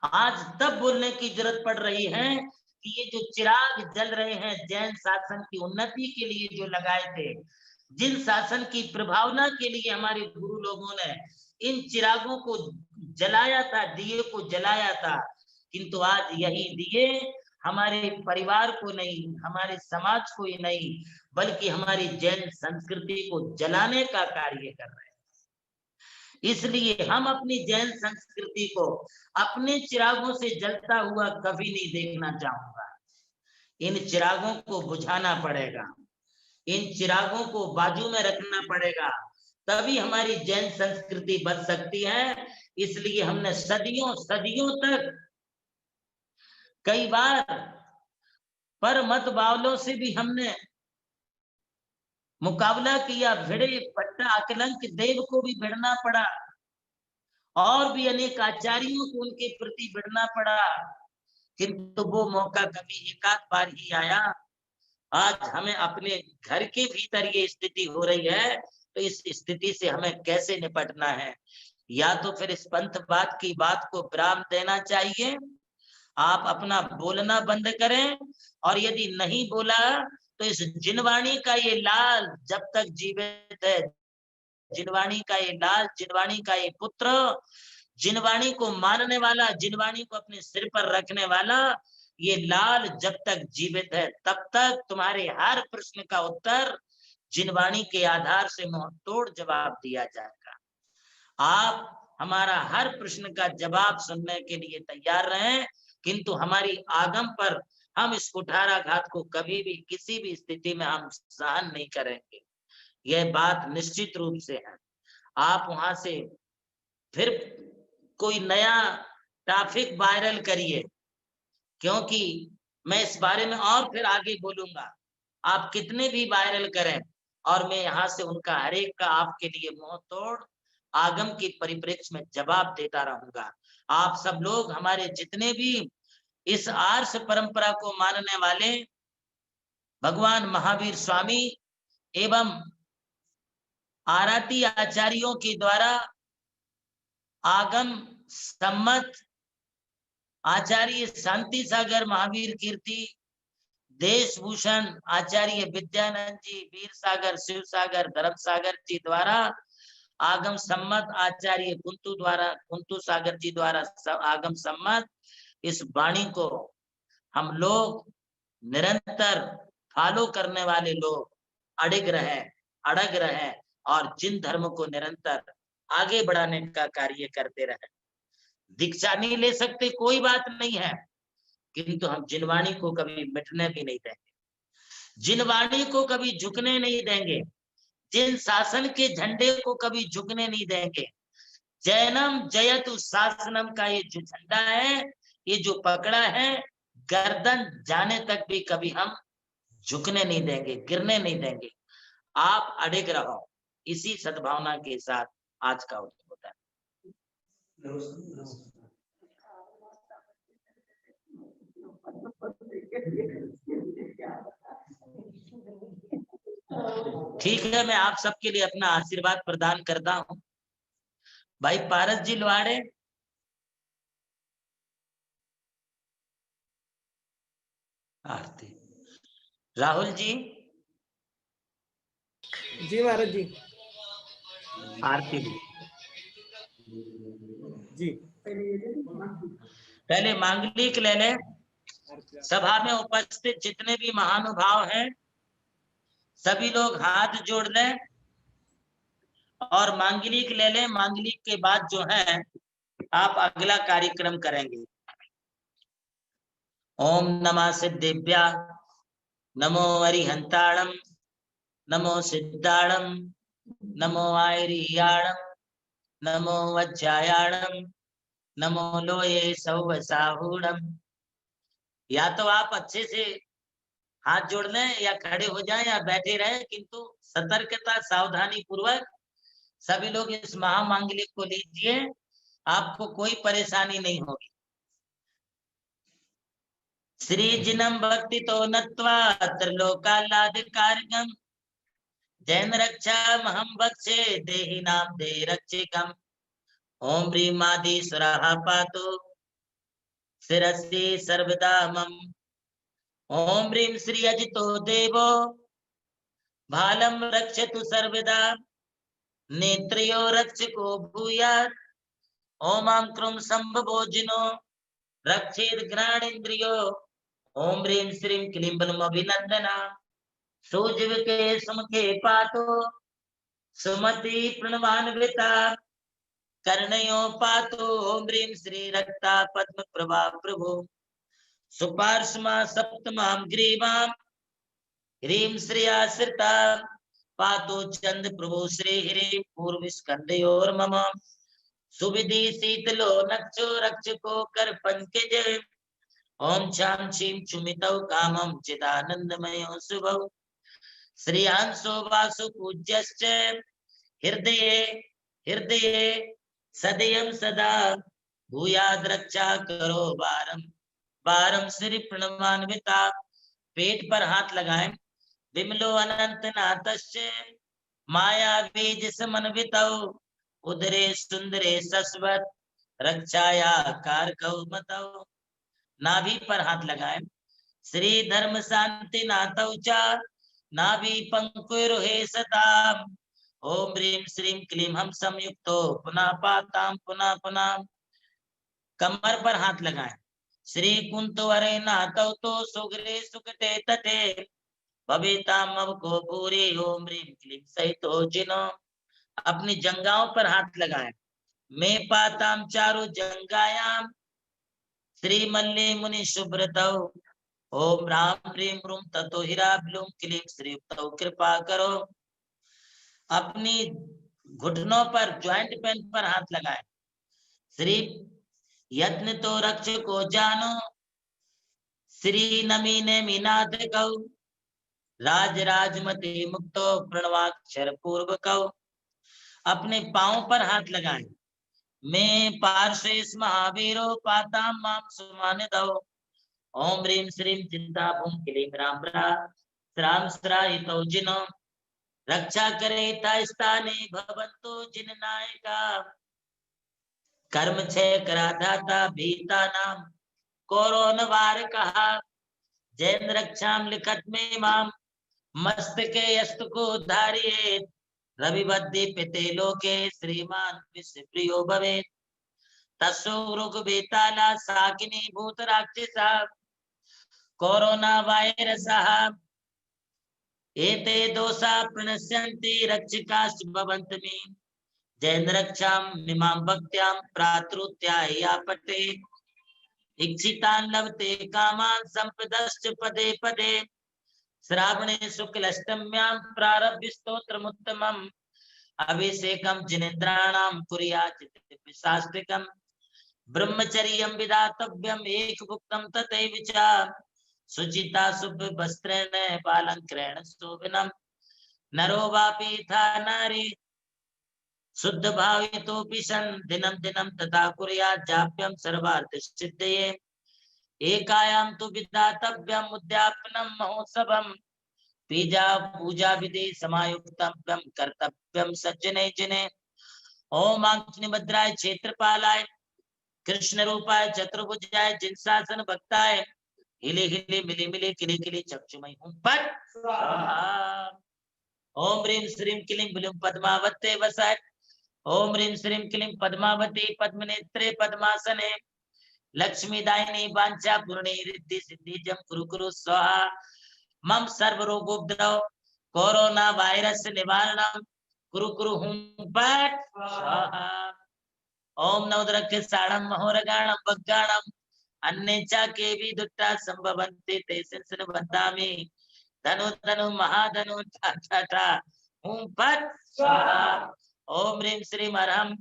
आज तब बोलने की जरूरत पड़ रही है कि ये जो चिराग जल रहे हैं जैन शासन की उन्नति के लिए जो लगाए थे, जिन शासन की प्रभावना के लिए हमारे गुरु लोगों ने इन चिरागों को जलाया था, दिए को जलाया था, किंतु आज यही दिए हमारे परिवार को नहीं, हमारे समाज को ही नहीं, बल्कि हमारी जैन संस्कृति को जलाने का कार्य कर रहे हैं। इसलिए हम अपनी जैन संस्कृति को अपने चिरागों से जलता हुआ कभी नहीं देखना चाहूंगा। इन चिरागों को बुझाना पड़ेगा, इन चिरागों को बाजू में रखना पड़ेगा, तभी हमारी जैन संस्कृति बच सकती है। इसलिए हमने सदियों सदियों तक कई बार पर मत बावलों से भी हमने मुकाबला किया, भिड़े पट्टा अकलंक देव को भी भिड़ना पड़ा, और भी अनेक आचार्यों को उनके प्रति भिड़ना पड़ा, किंतु वो मौका कभी एकाध बार ही आया। आज हमें अपने घर के भीतर ये स्थिति हो रही है, तो इस स्थिति से हमें कैसे निपटना है? या तो फिर इस पंथवाद की बात को विराम देना चाहिए, आप अपना बोलना बंद करें, और यदि नहीं बोला तो इस जिनवाणी का ये लाल जब तक जीवित है, जिनवाणी का ये लाल, जिनवाणी का ये पुत्र, जिनवाणी को मानने वाला, जिनवाणी को अपने सिर पर रखने वाला, ये लाल जब तक जीवित है तब तक तुम्हारे हर प्रश्न का उत्तर जिनवाणी के आधार से मुंह तोड़ जवाब दिया जाएगा। आप हमारा हर प्रश्न का जवाब सुनने के लिए तैयार रहें, किंतु हमारी आगम पर हम इस कुठाराघात को कभी भी किसी भी स्थिति में हम सहन नहीं करेंगे। यह बात निश्चित रूप से है। आप वहां से फिर कोई नया टॉपिक वायरल करिए, क्योंकि मैं इस बारे में और फिर आगे बोलूंगा। आप कितने भी वायरल करें, और मैं यहाँ से उनका हर एक का आपके लिए मुंह तोड़ आगम के परिप्रेक्ष्य में जवाब देता रहूंगा। आप सब लोग, हमारे जितने भी इस आर्ष परंपरा को मानने वाले भगवान महावीर स्वामी एवं आराती आचार्यों के द्वारा आगम सम्मत आचार्य शांति सागर महावीर कीर्ति, देशभूषण आचार्य विद्यानंद जी, वीर सागर, शिव सागर, धर्म सागर जी द्वारा आगम सम्मत, आचार्य कुंतु सागर जी द्वारा आगम सम्मत, इस वाणी को हम लोग निरंतर फॉलो करने वाले लोग अड़ग रहे और जिन धर्म को निरंतर आगे बढ़ाने का कार्य करते रहे। दीक्षा नहीं ले सकते, कोई बात नहीं है, किंतु हम जिनवाणी को कभी मिटने भी नहीं देंगे, जिनवाणी को कभी झुकने नहीं देंगे, जिन शासन के झंडे को कभी झुकने नहीं देंगे। जैनम जयतु शासनम का ये जो झंडा है, ये जो पकड़ा है, गर्दन जाने तक भी कभी हम झुकने नहीं देंगे, गिरने नहीं देंगे। आप अड़िग रहो। इसी सद्भावना के साथ आज का उद्बोधन है। ठीक है, मैं आप सबके लिए अपना आशीर्वाद प्रदान करता हूँ। भाई पारस जी लवाड़े, आरती। राहुल जी, जी महाराज जी। आरती जी। पहले मांगलिक ले लें। सभा में उपस्थित जितने भी महानुभाव हैं, सभी लोग हाथ जोड़ लें और मांगलिक ले लें। मांगलिक के बाद जो है आप अगला कार्यक्रम करेंगे। ओम नमः सिद्धेभ्या, नमो अरिहंताणम, नमो सिद्धाणम, नमो आयरियाणम, नमो वज्रायाणम, नमो लोये सौ साहूणम। या तो आप अच्छे से हाथ जोड़ लें या खड़े हो जाएं या बैठे रहें, किंतु सतर्कता सावधानी पूर्वक सभी लोग इस महामांगलिक को लीजिए, आपको कोई परेशानी नहीं होगी। श्री जिनम भक्ति तो नत्वा त्रिलोकालाधिकारकम जैन रक्षा महम बक्षे देहि नाम दे रक्षिकम। ओम ह्रीं आदिस्वराः पातु शिरसि सर्वदा मम। ओम ह्रीं श्री अजितो देवो भालं रक्षतु सर्वदा नेत्रयो रक्षको भूयात्। ओम क्रुम संभवोजिनो रक्षेद घ्राणेन्द्रियो। ओम ह्रीं श्रीं क्लीं बलम अभिनंदना सुजीव के सुमुखे पातो सुमति प्रणवान्विता कर्णयो पातो। ओम ह्रीं श्री रक्ता पद्म प्रभा प्रभु सुपार्श्मा सप्तमां ग्रीवां ह्रीं श्रिया श्रिता पातो चंद प्रभु श्री ह्रीं पूर्व स्कंदयोर मम सुविधि शीतलो नक्षो रक्षको कर पंकज। ओम छाम छीम चुमितौ कामं चिदानंदमयो शुभौ श्रीयांशो वासु पूज्यश्च हृदये हृदये सदयं सदा भूयाद रक्षा करो बारम बारम श्री प्रणवान्विता। पेट पर हाथ लगाएं। विमलो अनंत नाथश्च माया बीज समन्वितौ उदरे सुंदरे सस्वत रक्षाया कारकौ मतौ। नाभि पर हाथ लगाएं। श्री धर्म शांति नाथौ च नाभि पंकुरुहे सताम। ओम ह्रीं श्रीं क्लीं हम संयुक्तो पुनः पाताम पुनः पुनः। कमर पर हाथ लगाएं। श्री कुंतवरे नाथौ तो सुगरे सुकटे तटे भविताम को पूरी। ओम ह्रीं क्लीं सहितो जिनो। अपनी जंगाओं पर हाथ लगाएं। मैं पाताम चारु जंगायाम श्री मल्ले मुनि शुभ्रतौ। ओम राम ह्रीं रूम ततो हीरा ब्लूम क्लीं श्रीयुक्तौ कृपा करो। अपनी घुटनों पर ज्वाइंट पेन पर हाथ लगाएं। श्री यत्न तो रक्षको जानो श्री नमीने मीनाथ कौ राज राजमति मुक्तो प्रणवाक्षर पूर्वकौ। अपने पांव पर हाथ लगाएं। मैं पार्श्वेश महावीरो पाताम माम सुमानिदौ। ओम ह्रीं श्रीं चिंता भूम क्लीं राम श्राम श्राहितौ जिनो रक्षा करे स्थाने भवंतो जिन नायका कर्म छे कराधाता भीता नाम कोरोन वार कहा जैन रक्षाम लिखत में माम मस्तके यस्तको धारिये रविबद्धि पिते लोके श्रीमान विश्व प्रियो भवे तस्सो रुग बेताला साकिनी भूत राक्षसा कोरोना वायरसः एते दोषा प्रणश्यन्ति रक्षकाश्च भवन्तमि जैन रक्षाम मिमां भक्त्यां प्रातरुत्याया पटे इक्षितान् लभते कामान् संपदश्च पदे पदे श्रावणे शुक्लष्टम्यां प्रारभ्य स्तोत्रमुत्तमम् अभिषेकं जिनेन्द्राणां कुर्यात् शास्त्रिकं ब्रह्मचर्यं विधातव्यम् एकभुक्तं तथैव च शुचिता शुभ वस्त्रेण बालंकरेण शोभनम् नरो वापि था नारी शुद्ध भावितोऽपि सन् दिनं दिनं तथा कुर्यात् जाप्यं सर्वार्थ सिद्धये एकायां तु विधातव्यम् उद्यापनं महोत्सवम् पीजा पूजा विधि समायुक्तव्यं कर्तव्यं सज्जने जने। ओम अग्निभद्राय क्षेत्रपालाय कृष्ण रूपाय चतुर्भुजाय जिनशासन भक्ताय हिले हिले मिली मिली किली किली चक्षुमय हूं पट स्वाहा। ओम ह्रीं श्रीं क्लीं ब्लूं पद्मावते वसाय। ओम ह्रीं श्रीं क्लीं पद्मावती पद्मनेत्रे पद्मासने लक्ष्मीदायिनी वांछा पूर्णे रिद्धि सिद्धि जम कुरु कुरु स्वाहा। मम सर्व रोगोपद्रव कोरोना वायरस निवारणम कुरु कुरु हुं पट स्वाहा। ओम नवद्रक्ष साणम महोरगाणम वग्गाणम अन्येचा केवि दुट्टा संभवन्ति ते संसन वदामि धनु धनु महाधनु ठा ठा ठा हुं पट स्वाहा। ओम ह्रीं श्रीं अरहं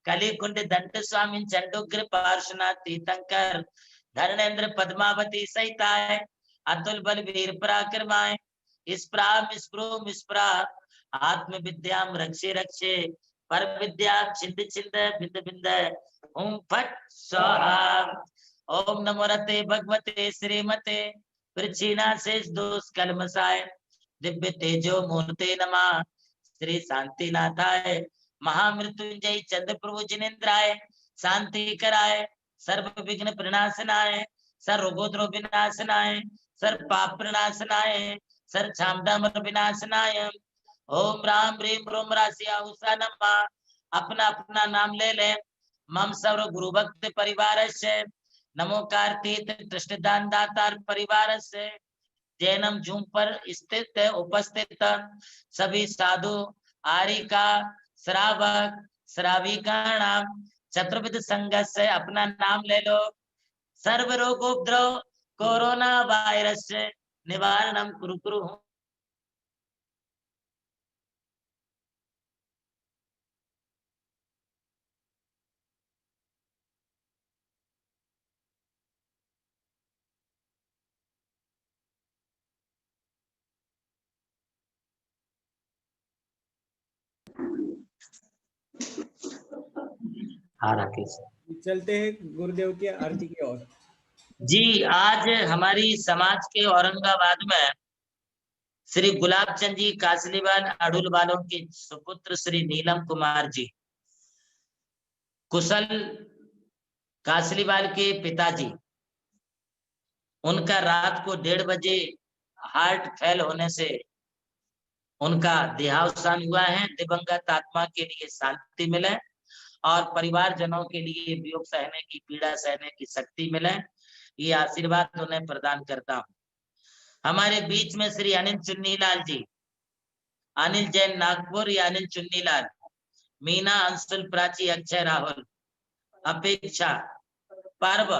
कलिकुंड दंड स्वामी चंडोग्र पार्श्वनाथ तीर्थंकर धर्मेंद्र पद्मावती सहिताय अतुल बल वीर पराक्रमाय स्प्रा आत्म विद्याम रक्षे रक्षे पर विद्याम छिंद छिंद बिंद बिंद ओम फट स्वाहा। ओम नमो रते भगवते श्रीमते पृछिना शेष दोष कलमसाय दिव्य तेजो मूर्ते नमः श्री शांतिनाथाय महामृत्युंजय चंद्र प्रभु जिनेन्द्राय शांति कराय सर्व विघ्न प्रणाशनाय सर्व रोगोद्रो विनाशनाय सर्व पाप प्रणाशनाय सर्व छामदाम विनाशनाय ओम राम रीम रोम राशिया उषा नमः। अपना अपना नाम ले ले। मम सर्व गुरु भक्त परिवार से नमो कार्तीत कृष्णदान दातार परिवार से जैनम जूम पर स्थित उपस्थित सभी साधु आरिका श्रावक श्राविकाणाम चतुर्विध संघ से अपना नाम ले लो। सर्व रोगोपद्रव कोरोना वायरस से निवारणम कुरु कुरु। चलते हैं गुरुदेव की आरती की ओर। जी, आज हमारी समाज के औरंगाबाद में श्री गुलाब चंद जी कासलीवाल अड़ुल वालों के सुपुत्र श्री नीलम कुमार जी कुशल कासलीवाल के पिताजी, उनका रात को 1:30 बजे हार्ट फेल होने से उनका देहावसान हुआ है। दिवंगत आत्मा के लिए शांति मिले और परिवारजनों के लिए वियोग सहने की, पीड़ा सहने की शक्ति मिले, ये आशीर्वाद उन्हें प्रदान करता हूँ। हमारे बीच में श्री अनिल चुन्नीलाल जी, अनिल जैन नागपुर या अनिल चुन्नीलाल, मीना अंशुल प्राची अक्षय राहुल अपेक्षा पर्व,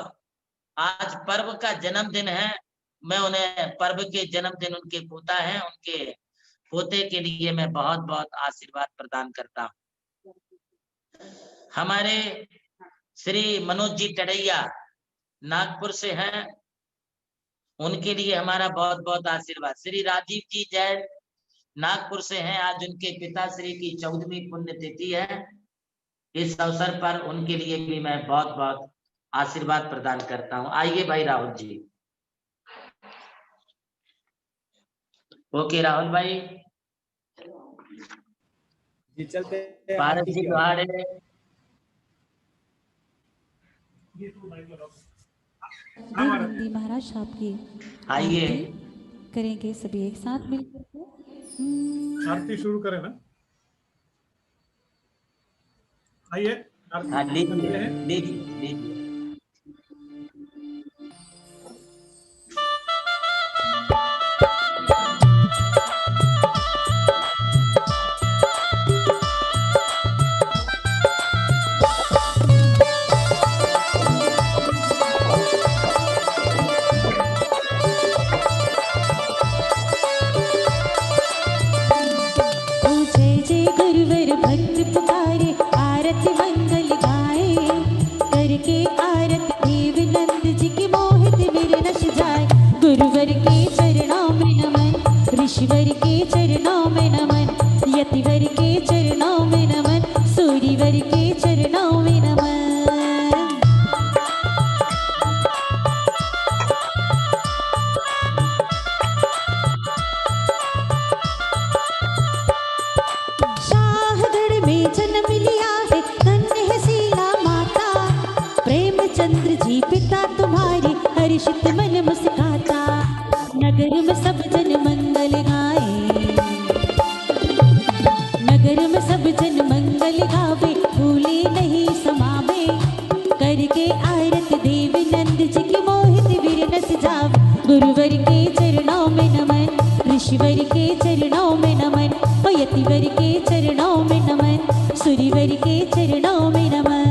आज पर्व का जन्मदिन है। मैं उन्हें पर्व के जन्मदिन, उनके पोता है, उनके पोते के लिए मैं बहुत बहुत आशीर्वाद प्रदान करता हूँ। हमारे श्री मनोज जी टड़ैया नागपुर से हैं, उनके लिए हमारा बहुत बहुत आशीर्वाद। श्री राजीव जी जैन नागपुर से हैं, आज उनके पिताश्री की 14वीं पुण्यतिथि है। इस अवसर पर उनके लिए भी मैं बहुत बहुत आशीर्वाद प्रदान करता हूँ। आइए भाई राहुल जी। ओके राहुल भाई जी, चलते हैं पारस आरती जी की ओर। द्वारे हमारा महाराज साहब की आइए। आरती करेंगे सभी एक साथ मिलकर के। आरती शुरू करें ना। आइए आरती हाँ, करते लीजिए हैं। लीजिए लीजिए। ओ जय जय गुरुवर भक्त पुकारे, आरती मंगल गाए, करके आरती देव नंद जी की मोहित मेरे नश जाए। गुरुवर के चरणों में नमन, ऋषिवर के चरणों में नमन, यतिवर के चरणों में नमन, सूर्यवर के चरणों में नमन। शाहगढ़ में जन्म लिया है, धन्य है शीला माता, प्रेमचंद्र जी पिता तुम्हारे, हर्षित मन मुस्काता। नगर में सब जन मंगल गाए, नगर में सब जन मंगल गावे, भूले नहीं समावे, करके आरत देव नंद जी की मोहित वीर नस जावे। गुरुवर के चरणों में नमन, ऋषिवर के चरणों में नमन, और यतिवर के चरणों में नमन, सूर्यवर के चरणों में नमन।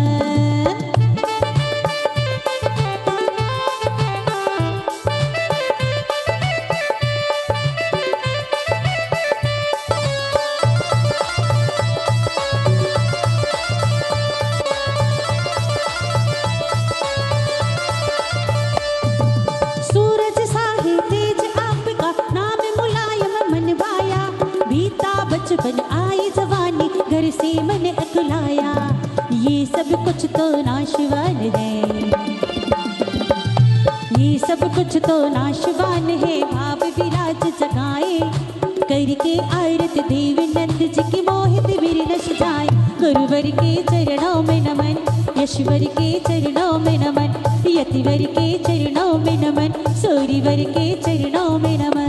बचपन आई जवानी, घर से मन अकुलाया, ये सब कुछ तो नाशवान है, ये सब कुछ तो नाशवान है। भाव विराज जगाए करके आरत देव नंद जी की मोहित विरल सजाए। गुरुवर के चरणों में नमन, यशवर के चरणों में नमन, यतिवर के चरणों में नमन, सूर्यवर के चरणों में नमन।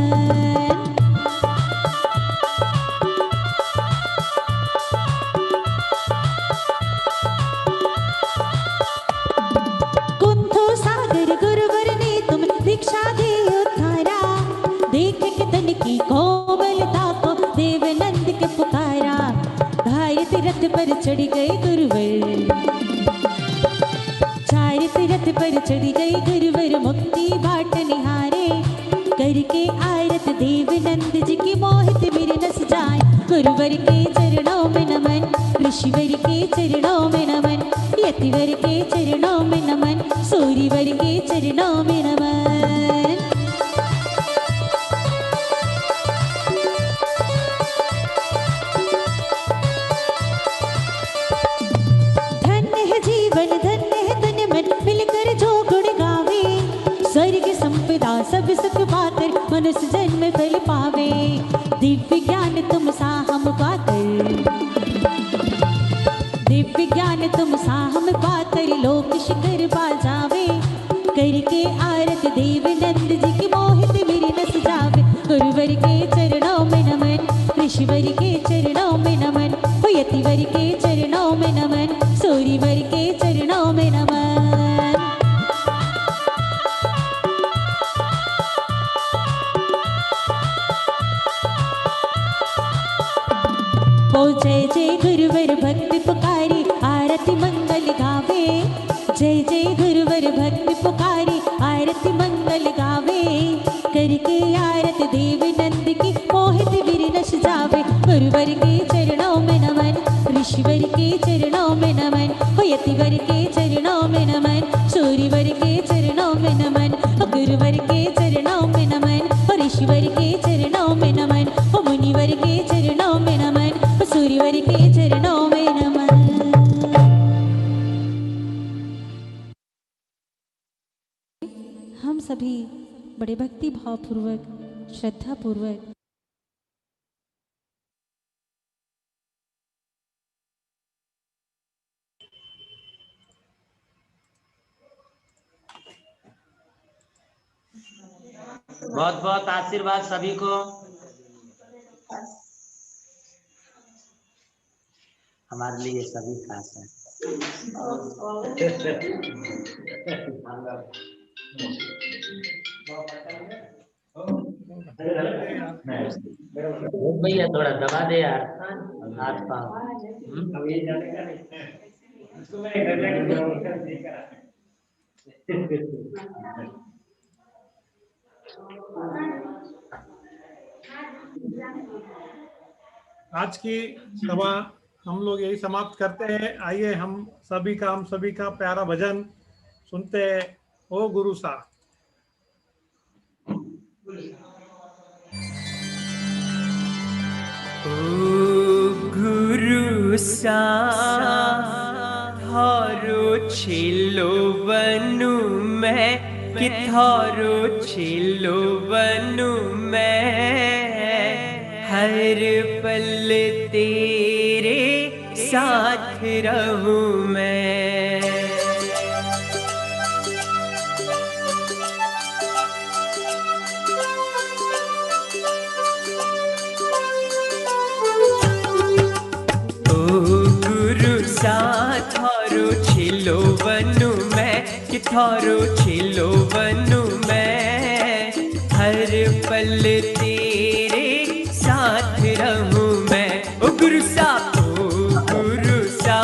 कुंथो सागर गुरुवर ने तुम दीक्षा दे उतारा, देख के तन की कोमलता को देव नंद के पुकारा। भारत रथ पर चढ़ गए गुरुवर, भारत रथ पर चढ़ गए गुरुवर, मुक्ति बाट निहारे करके आरत देव नंद जी की मोहित विरल सजाए। गुरुवर के चरणों में नमन, ऋषिवर के चरणों में नमन, यतिवर के चरणों में नमन, सूर्यवर के चरणों में नमन। धन्य है जीवन, धन्य है तन मन, मिलकर जो गुण गावे, स्वर्ग संपदा सब सुख पाकर मनुष्य जन्म फल पावे। दिव्य ज्ञान तुम सा हम पाकर, दिव्य ज्ञान तुम सा हम पाकर लोक शिखर पा जावे करके आरत देव नंद जी की मोहित विरल सजावे। गुरुवर के चरणों में नमन, ऋषिवर के चरणों में नमन, यतिवर के चरणों में नमन, सूर्यवर के चरणों में नमन। ओ जय जय गुरुवर भक्त पुकारी, आरती मंगल गावे, जय जय गुरुवर भक्त पुकारी, आरती मंगल गावे करके आरत देव नंद की मोहित विरल सजावे। गुरुवर के चरणों में नमन, ऋषिवर के चरणों में नमन, यतिवर के चरणों में नमन, सूर्यवर के चरणों में नमन, गुरुवर के चरणों में नमन, ऋषिवर के चरणों में नमन, मुनिवर के चरणों में नमन, सूर्यवर के चरणों में नमन। हम सभी बड़े भक्ति भाव पूर्वक, श्रद्धा पूर्वक बहुत बहुत आशीर्वाद सभी को। हमारे लिए सभी खास है। भैया थोड़ा दबा दे यार हाथ पाँव। आज की सभा हम लोग यही समाप्त करते हैं। आइए हम सभी का प्यारा भजन सुनते हैं। ओ गुरु सा। ओ गुरु सा थारो छिलो बनू मैं, कि थारो छिलो बनू मैं, हर पल तेरे साथ रहूं मैं। ओ गुरु सा थारो छिलो बनू मैं, कि थारो छिलो बनू मैं, हर पल तेरे साथ रहूं मैं। ओ गुरु सा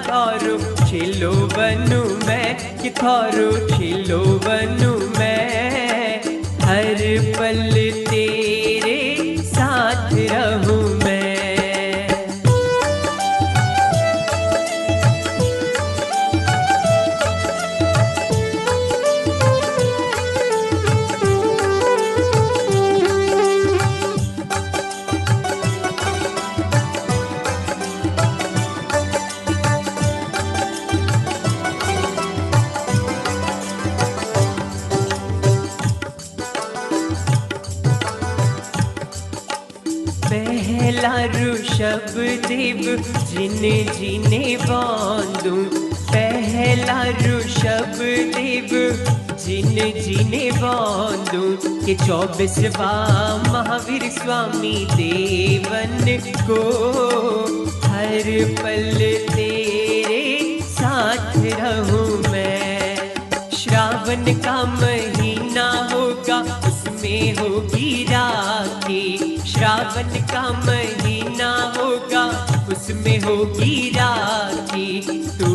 थारो छिलो बनू मैं, कि थारो छिलो बनू मैं, हर पल तेरे साथ रहूं मैं। पहला ऋषभ देव जिने जिने बांधू, पहला ऋषभ देव जिने जिने बांधू, के 24वां महावीर स्वामी देवन को हर पल तेरे साथ रहूं मैं। श्रावण का महीना होगा उसमें होगी राखी, श्रावण का महीना होगा उसमें होगी राखी, तू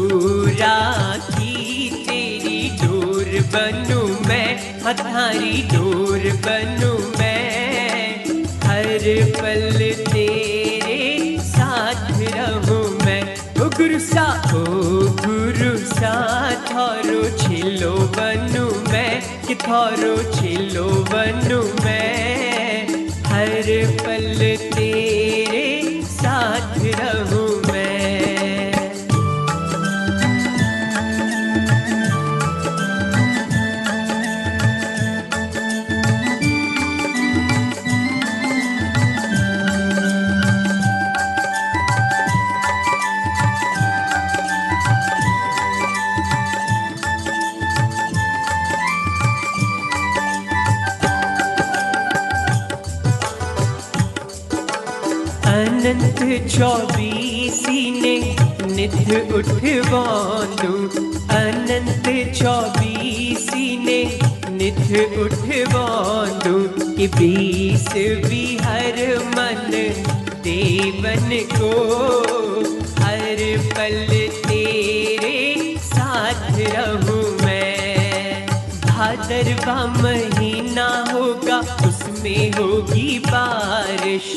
राखी तेरी डोर बनूं मैं, हथारी डोर बनूं मैं, हर पल तेरे साथ रहूं मैं। ओ गुरु सा थारो छिलो बनूं मैं, कि थारो छिलो बनूं मैं, हर पल तेरे साथ रहूं मैं। अनंत 24 ने नित उठवांदू, अनंत 24 ने नित उठवांदू, कि 20 हर मन देवन को हर पल तेरे साथ रहूं मैं। भादरवा महीना होगा उसमें होगी बारिश,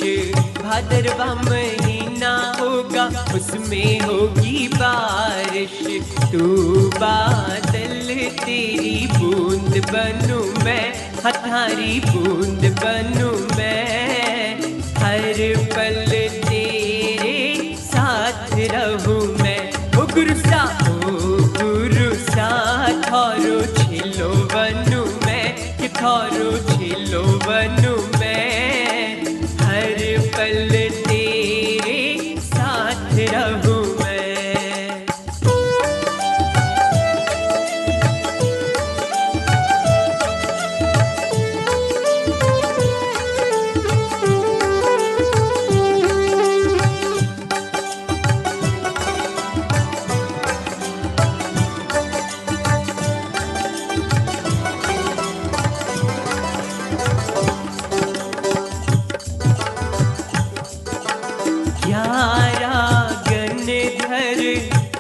भादरवा महीना होगा उसमें होगी बारिश, तू बादल तेरी बूंद बनूं मैं, हथारी बूंद बनूं मैं, हर पल तेरे साथ रहूं मैं। ओ गुरु सा थारो छिलो बनूं मैं, कि थारो छिलो बनूं मैं, हर पल तेरे साथ रहूं मैं।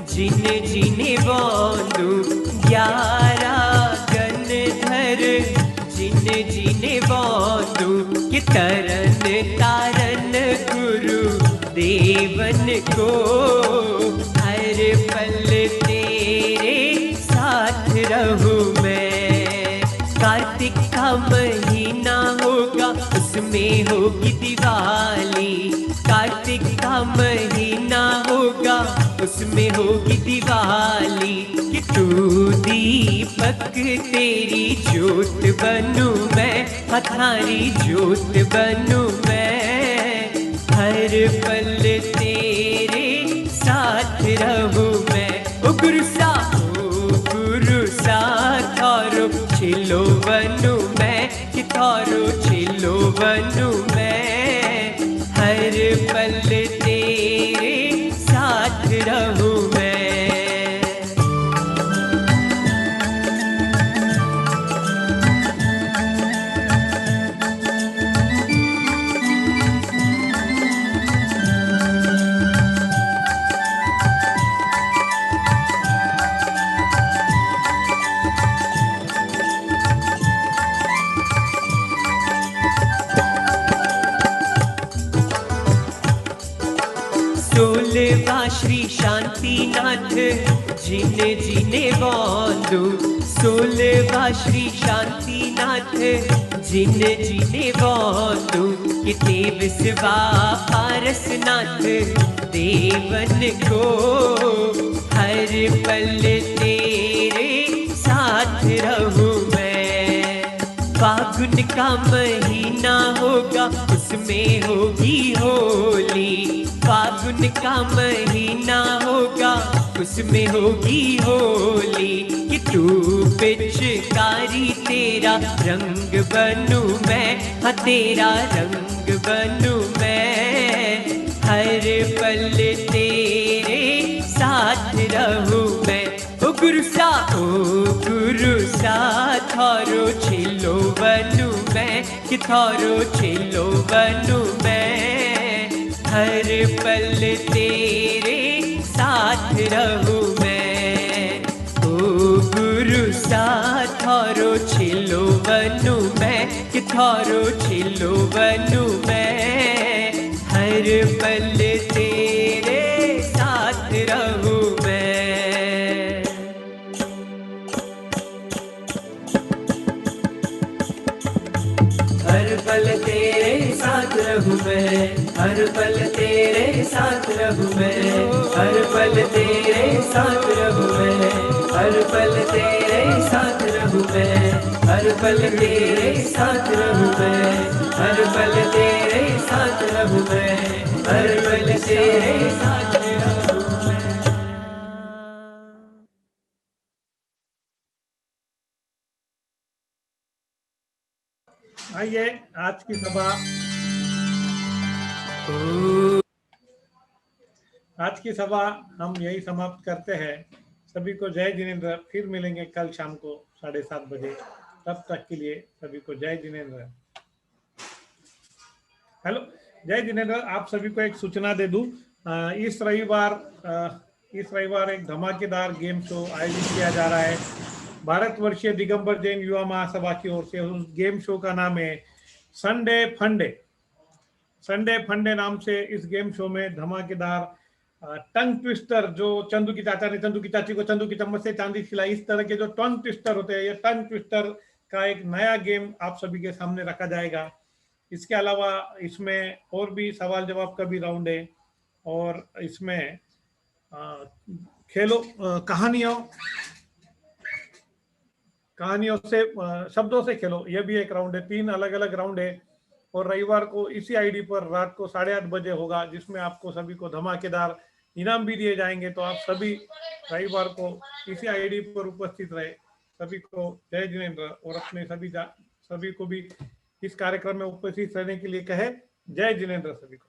जिने जिने बांधू, 11 गणधर जिने जिने बांधू, कि तरन तारन गुरु देवन को हर पल तेरे साथ रहूं मैं। कार्तिक का महीना होगा उसमें होगी दिवाली, कार्तिक का महीना होगा उसमें होगी दिवाली, कि तू दीपक तेरी ज्योत बनूं मैं, हथारी ज्योत बनूं मैं, हर पल तेरे साथ रहूं मैं। ओ गुरु सा थारो छिलो बनूं मैं, कि थारो छिलो बनूं मैं, हर पल तेरे साथ रहूं मैं। सोलवा श्री शांतिनाथ जिने जिने बांधू, सोलवा श्री शांतिनाथ जिने जिने बांधू, कि तेवसवा पारसनाथ देवन को हर पल तेरे साथ रहूं मैं। फागुन का महीना हो होगा उसमें होगी होली, फागुन का महीना होगा उसमें होगी होली, कि तू पिचकारी तेरा रंग बनूं मैं, हाँ तेरा रंग बनूं मैं, हर पल तेरे साथ रहूं मैं। ओ गुरु सा थारो छिलो बनूं मैं, कि थारो छिलो बनूं मैं, हर पल तेरे साथ रहूं मैं। ओ गुरु सा थारो छिलो बनूं मैं, कि थारो छिलो बनूं मैं, हर पल तेरे साथ रहूं मैं। हर पल तेरे साथ रहूं मैं, हर पल तेरे साथ रहूं मैं, हर पल तेरे साथ रहूं मैं, हर पल तेरे साथ रहूं मैं, हर पल तेरे साथ रहूं मैं, हर पल तेरे साथ रहूं मैं, हर पल तेरे साथ रहूं मैं। आइए आज की सभा हम यही समाप्त करते हैं। सभी को जय जिनेंद्र। फिर मिलेंगे कल शाम को 7:30 बजे। तब तक के लिए सभी को जय जिनेंद्र। हेलो, जय जिनेंद्र। आप सभी को एक सूचना दे दूं, इस रविवार एक धमाकेदार गेम शो आयोजित किया जा रहा है भारतवर्षीय दिगंबर जैन युवा महासभा की ओर से। उस गेम शो का नाम है संडे फंडे नाम से इस गेम शो में धमाकेदार टंग ट्विस्टर, जो चंदू की चाचा ने चंदू की चाची को चंदू की चम्मच से चांदी खिलाई, इस तरह के जो टंग ट्विस्टर होते हैं, ये टंग ट्विस्टर का एक नया गेम आप सभी के सामने रखा जाएगा। इसके अलावा इसमें और भी सवाल जवाब का भी राउंड है, और इसमें खेलो कहानियों से शब्दों से खेलो, यह भी एक राउंड है। 3 अलग अलग राउंड है, और रविवार को इसी आईडी पर रात को 8:30 बजे होगा, जिसमें आपको सभी को धमाकेदार इनाम भी दिए जाएंगे। तो आप सभी रविवार को इसी आईडी पर उपस्थित रहे। सभी को जय जिनेंद्र, और अपने सभी को भी इस कार्यक्रम में उपस्थित रहने के लिए कहे जय जिनेंद्र सभी को।